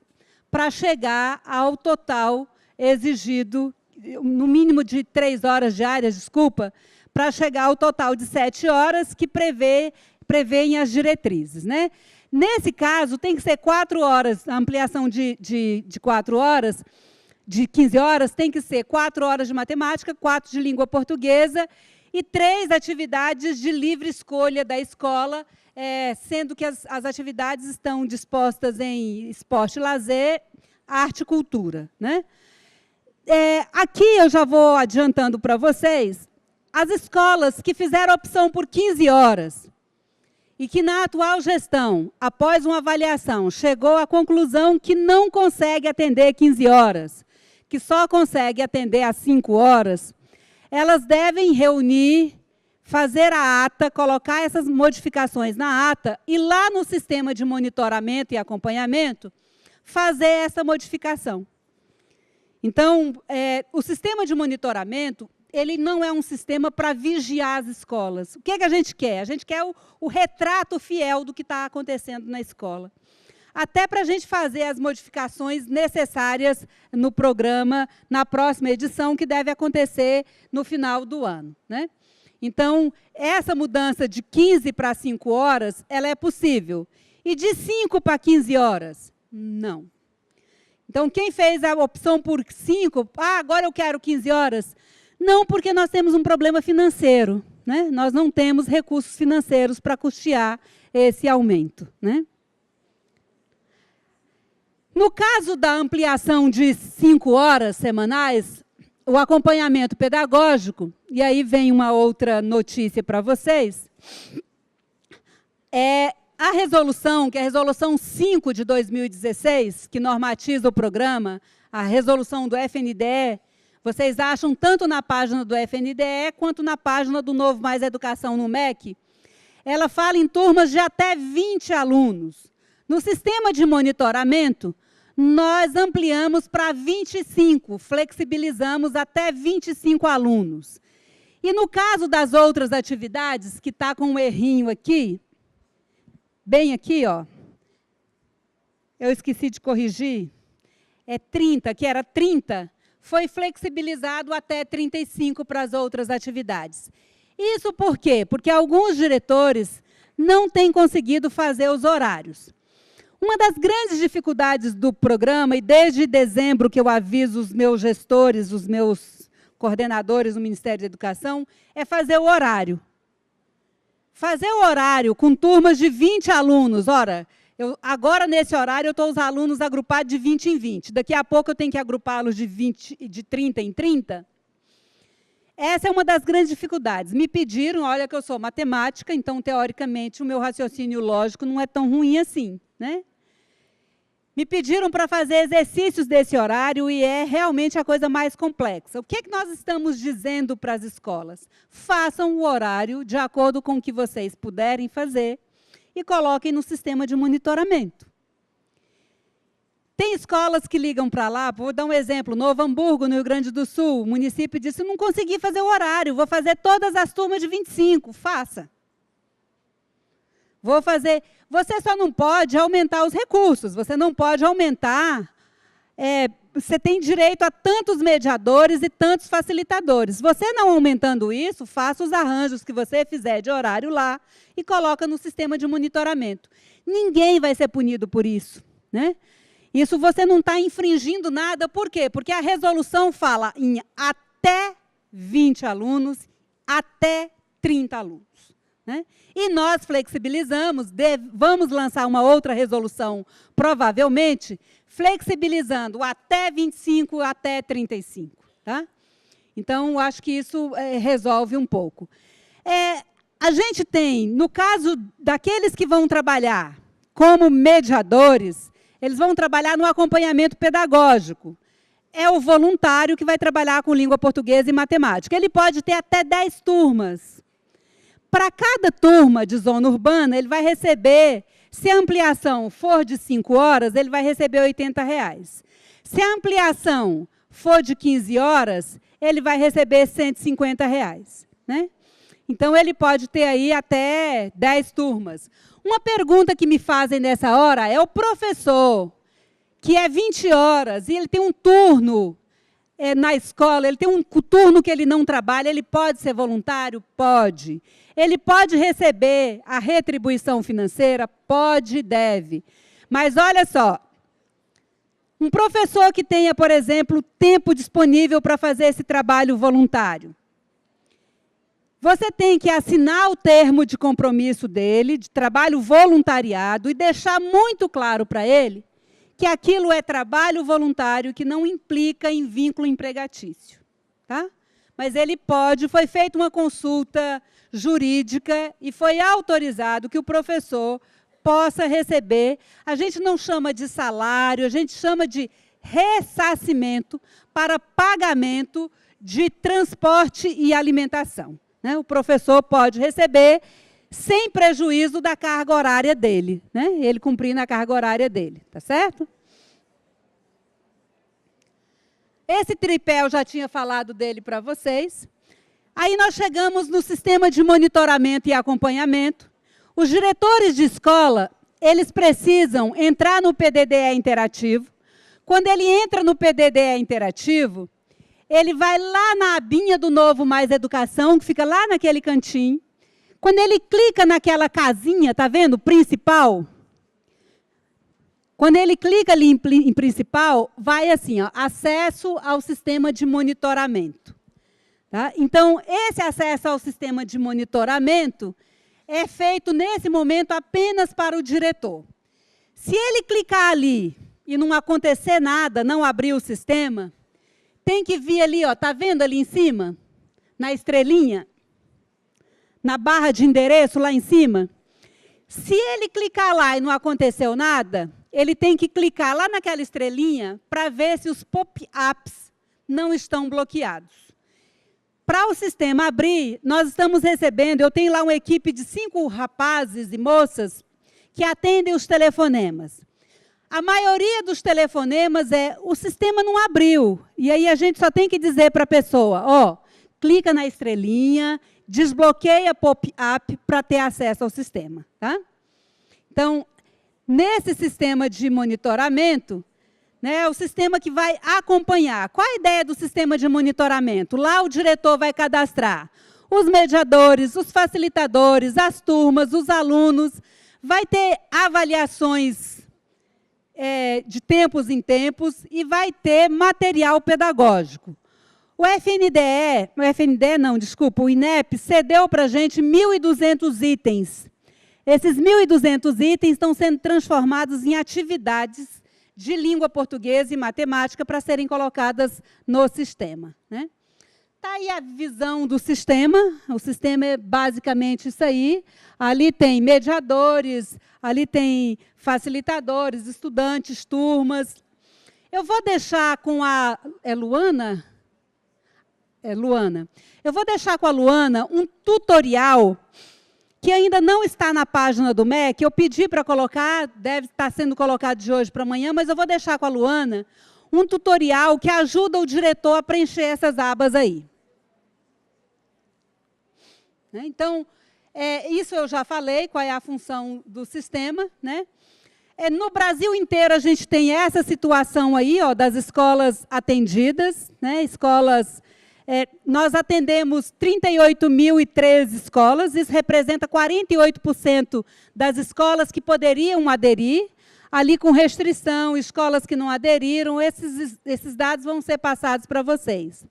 para chegar ao total exigido, no mínimo de 3 horas diárias, desculpa, para chegar ao total de 7 horas que prevêem as diretrizes, né? Nesse caso, tem que ser 4 horas, a ampliação de 4 horas, de 15 horas, tem que ser 4 horas de matemática, 4 de língua portuguesa e 3 atividades de livre escolha da escola, sendo que as atividades estão dispostas em esporte, lazer, arte e cultura. Né? Aqui eu já vou adiantando para vocês, as escolas que fizeram opção por 15 horas, e que, na atual gestão, após uma avaliação, chegou à conclusão que não consegue atender 15 horas, que só consegue atender às 5 horas, elas devem reunir, fazer a ata, colocar essas modificações na ata, e lá no sistema de monitoramento e acompanhamento, fazer essa modificação. Então, o sistema de monitoramento, ele não é um sistema para vigiar as escolas. O que a gente quer? A gente quer o retrato fiel do que está acontecendo na escola. Até para a gente fazer as modificações necessárias no programa, na próxima edição, que deve acontecer no final do ano. Né? Então, essa mudança de 15 para 5 horas, ela é possível. E de 5 para 15 horas? Não. Então, quem fez a opção por 5, agora eu quero 15 horas, não, porque nós temos um problema financeiro. Né? Nós não temos recursos financeiros para custear esse aumento. Né? No caso da ampliação de 5 horas semanais, o acompanhamento pedagógico, e aí vem uma outra notícia para vocês, a resolução, que é a resolução 5 de 2016, que normatiza o programa, a resolução do FNDE, vocês acham tanto na página do FNDE quanto na página do Novo Mais Educação no MEC, ela fala em turmas de até 20 alunos. No sistema de monitoramento, nós ampliamos para 25, flexibilizamos até 25 alunos. E no caso das outras atividades, que está com um errinho aqui, bem aqui, ó, eu esqueci de corrigir, é 30, que era 30, foi flexibilizado até 35 para as outras atividades. Isso por quê? Porque alguns diretores não têm conseguido fazer os horários. Uma das grandes dificuldades do programa, e desde dezembro que eu aviso os meus gestores, os meus coordenadores do Ministério da Educação, é fazer o horário. Fazer o horário com turmas de 20 alunos. Ora, agora, nesse horário, eu estou os alunos agrupados de 20 em 20. Daqui a pouco, eu tenho que agrupá-los de 30 em 30. Essa é uma das grandes dificuldades. Me pediram, olha que eu sou matemática, então, teoricamente, o meu raciocínio lógico não é tão ruim assim. Né? Me pediram para fazer exercícios desse horário e é realmente a coisa mais complexa. O que nós estamos dizendo para as escolas? Façam o horário de acordo com o que vocês puderem fazer e coloquem no sistema de monitoramento. Tem escolas que ligam para lá, vou dar um exemplo, Novo Hamburgo, no Rio Grande do Sul, o município disse, não consegui fazer o horário, vou fazer todas as turmas de 25, faça. Vou fazer, você só não pode aumentar os recursos, você não pode aumentar, você tem direito a tantos mediadores e tantos facilitadores. Você não aumentando isso, faça os arranjos que você fizer de horário lá e coloca no sistema de monitoramento. Ninguém vai ser punido por isso, né? Isso você não está infringindo nada, por quê? Porque a resolução fala em até 20 alunos, até 30 alunos. Né? E nós flexibilizamos, vamos lançar uma outra resolução, provavelmente, flexibilizando até 25, até 35. Tá? Então, acho que isso resolve um pouco. A gente tem, no caso daqueles que vão trabalhar como mediadores, eles vão trabalhar no acompanhamento pedagógico. É o voluntário que vai trabalhar com língua portuguesa e matemática. Ele pode ter até 10 turmas. Para cada turma de zona urbana, ele vai receber, se a ampliação for de 5 horas, ele vai receber R$ 80. Se a ampliação for de 15 horas, ele vai receber R$ 150. Né? Então, ele pode ter aí até 10 turmas. Uma pergunta que me fazem nessa hora é o professor, que é 20 horas, e ele tem um turno na escola, ele tem um turno que ele não trabalha, ele pode ser voluntário? Pode. Ele pode receber a retribuição financeira? Pode e deve. Mas, olha só, um professor que tenha, por exemplo, tempo disponível para fazer esse trabalho voluntário, você tem que assinar o termo de compromisso dele, de trabalho voluntariado, e deixar muito claro para ele que aquilo é trabalho voluntário que não implica em vínculo empregatício. Tá? Mas ele pode, foi feita uma consulta jurídica e foi autorizado que o professor possa receber, a gente não chama de salário, a gente chama de ressarcimento para pagamento de transporte e alimentação. Né? O professor pode receber sem prejuízo da carga horária dele, né? Ele cumprindo a carga horária dele, tá certo? Esse tripé eu já tinha falado dele para vocês. Aí nós chegamos no sistema de monitoramento e acompanhamento. Os diretores de escola, eles precisam entrar no PDDE interativo. Quando ele entra no PDDE interativo, ele vai lá na abinha do Novo Mais Educação, que fica lá naquele cantinho. Quando ele clica naquela casinha, tá vendo? Principal. Quando ele clica ali em principal, vai assim, ó, acesso ao sistema de monitoramento. Tá? Então, esse acesso ao sistema de monitoramento é feito, nesse momento, apenas para o diretor. Se ele clicar ali e não acontecer nada, não abrir o sistema, tem que vir ali, ó, tá vendo ali em cima? Na estrelinha? Na barra de endereço lá em cima? Se ele clicar lá e não aconteceu nada, ele tem que clicar lá naquela estrelinha para ver se os pop-ups não estão bloqueados. Para o sistema abrir, nós estamos recebendo, eu tenho lá uma equipe de 5 rapazes e moças que atendem os telefonemas. A maioria dos telefonemas o sistema não abriu. E aí a gente só tem que dizer para a pessoa, ó, clica na estrelinha, desbloqueia pop-up para ter acesso ao sistema. Tá? Então, nesse sistema de monitoramento, né, é o sistema que vai acompanhar. Qual a ideia do sistema de monitoramento? Lá o diretor vai cadastrar os mediadores, os facilitadores, as turmas, os alunos, vai ter avaliações de tempos em tempos e vai ter material pedagógico. O INEP cedeu para a gente 1.200 itens. Esses 1.200 itens estão sendo transformados em atividades de língua portuguesa e matemática para serem colocadas no sistema. Né? Está aí a visão do sistema. O sistema é basicamente isso aí. Ali tem mediadores, ali tem facilitadores, estudantes, turmas. Eu vou deixar com a... É Luana? É Luana. Eu vou deixar com a Luana um tutorial que ainda não está na página do MEC, eu pedi para colocar, deve estar sendo colocado de hoje para amanhã, mas eu vou deixar com a Luana um tutorial que ajuda o diretor a preencher essas abas aí. Então, isso eu já falei, qual é a função do sistema, né? No Brasil inteiro, a gente tem essa situação aí, ó, das escolas atendidas, né? Escolas, nós atendemos 38.013 escolas, isso representa 48% das escolas que poderiam aderir, ali com restrição, escolas que não aderiram, esses dados vão ser passados para vocês.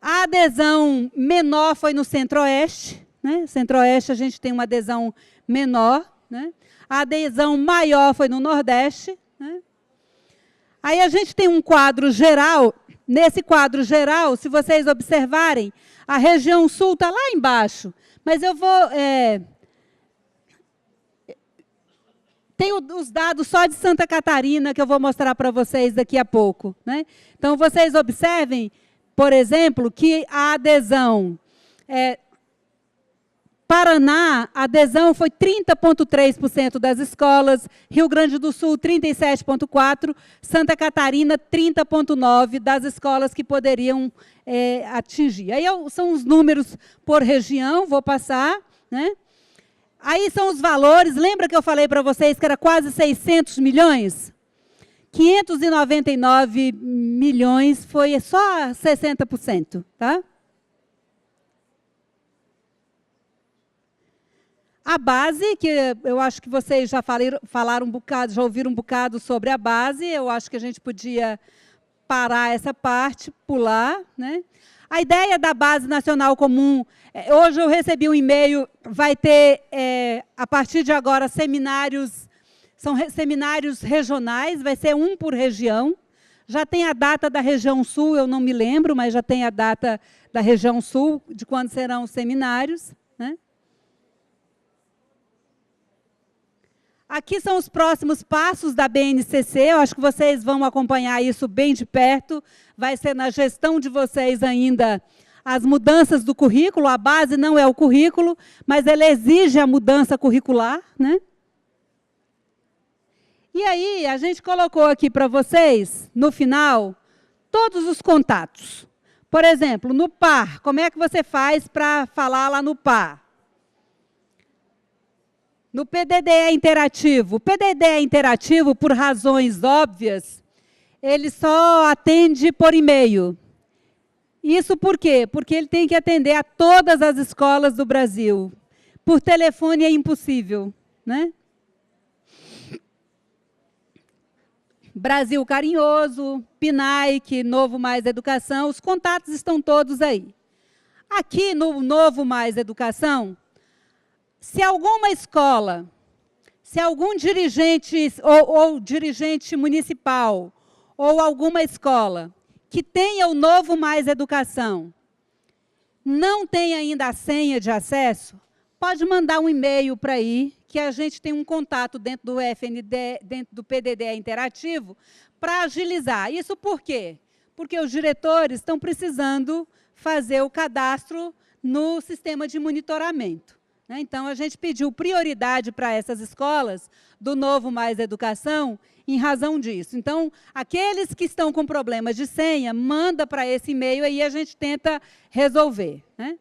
A adesão menor foi no Centro-Oeste, né? Centro-Oeste a gente tem uma adesão menor, né? A adesão maior foi no Nordeste, né? Aí a gente tem um quadro geral. Nesse quadro geral, se vocês observarem, a região sul está lá embaixo, mas eu vou... Tem os dados só de Santa Catarina, que eu vou mostrar para vocês daqui a pouco, né? Então, vocês observem, por exemplo, que a adesão... Paraná, a adesão foi 30,3% das escolas, Rio Grande do Sul, 37,4%, Santa Catarina, 30,9% das escolas que poderiam atingir. Aí são os números por região, vou passar, né? Aí são os valores, lembra que eu falei para vocês que era quase 600 milhões? 599 milhões foi só 60%, tá? A base, que eu acho que vocês já falaram um bocado, já ouviram um bocado sobre a base, eu acho que a gente podia parar essa parte, pular, né? A ideia da Base Nacional Comum, hoje eu recebi um e-mail, vai ter, a partir de agora, seminários, são seminários regionais, vai ser um por região. Já tem a data da região sul, eu não me lembro, mas já tem a data da região sul, de quando serão os seminários, né? Aqui são os próximos passos da BNCC, eu acho que vocês vão acompanhar isso bem de perto, vai ser na gestão de vocês ainda as mudanças do currículo, a base não é o currículo, mas ela exige a mudança curricular, né? E aí, a gente colocou aqui para vocês, no final, todos os contatos. Por exemplo, no PAR, como é que você faz para falar lá no PAR? No PDDE interativo. O PDDE interativo, por razões óbvias, ele só atende por e-mail. Isso por quê? Porque ele tem que atender a todas as escolas do Brasil. Por telefone é impossível, né? Brasil Carinhoso, PNAEC, Novo Mais Educação, os contatos estão todos aí. Aqui no Novo Mais Educação, se alguma escola, se algum dirigente ou dirigente municipal, ou alguma escola que tenha o Novo Mais Educação, não tem ainda a senha de acesso, pode mandar um e-mail para aí, que a gente tem um contato dentro do FND, dentro do PDDE interativo, para agilizar. Isso por quê? Porque os diretores estão precisando fazer o cadastro no sistema de monitoramento. Então, a gente pediu prioridade para essas escolas do Novo Mais Educação em razão disso. Então, aqueles que estão com problemas de senha, manda para esse e-mail aí e a gente tenta resolver, né?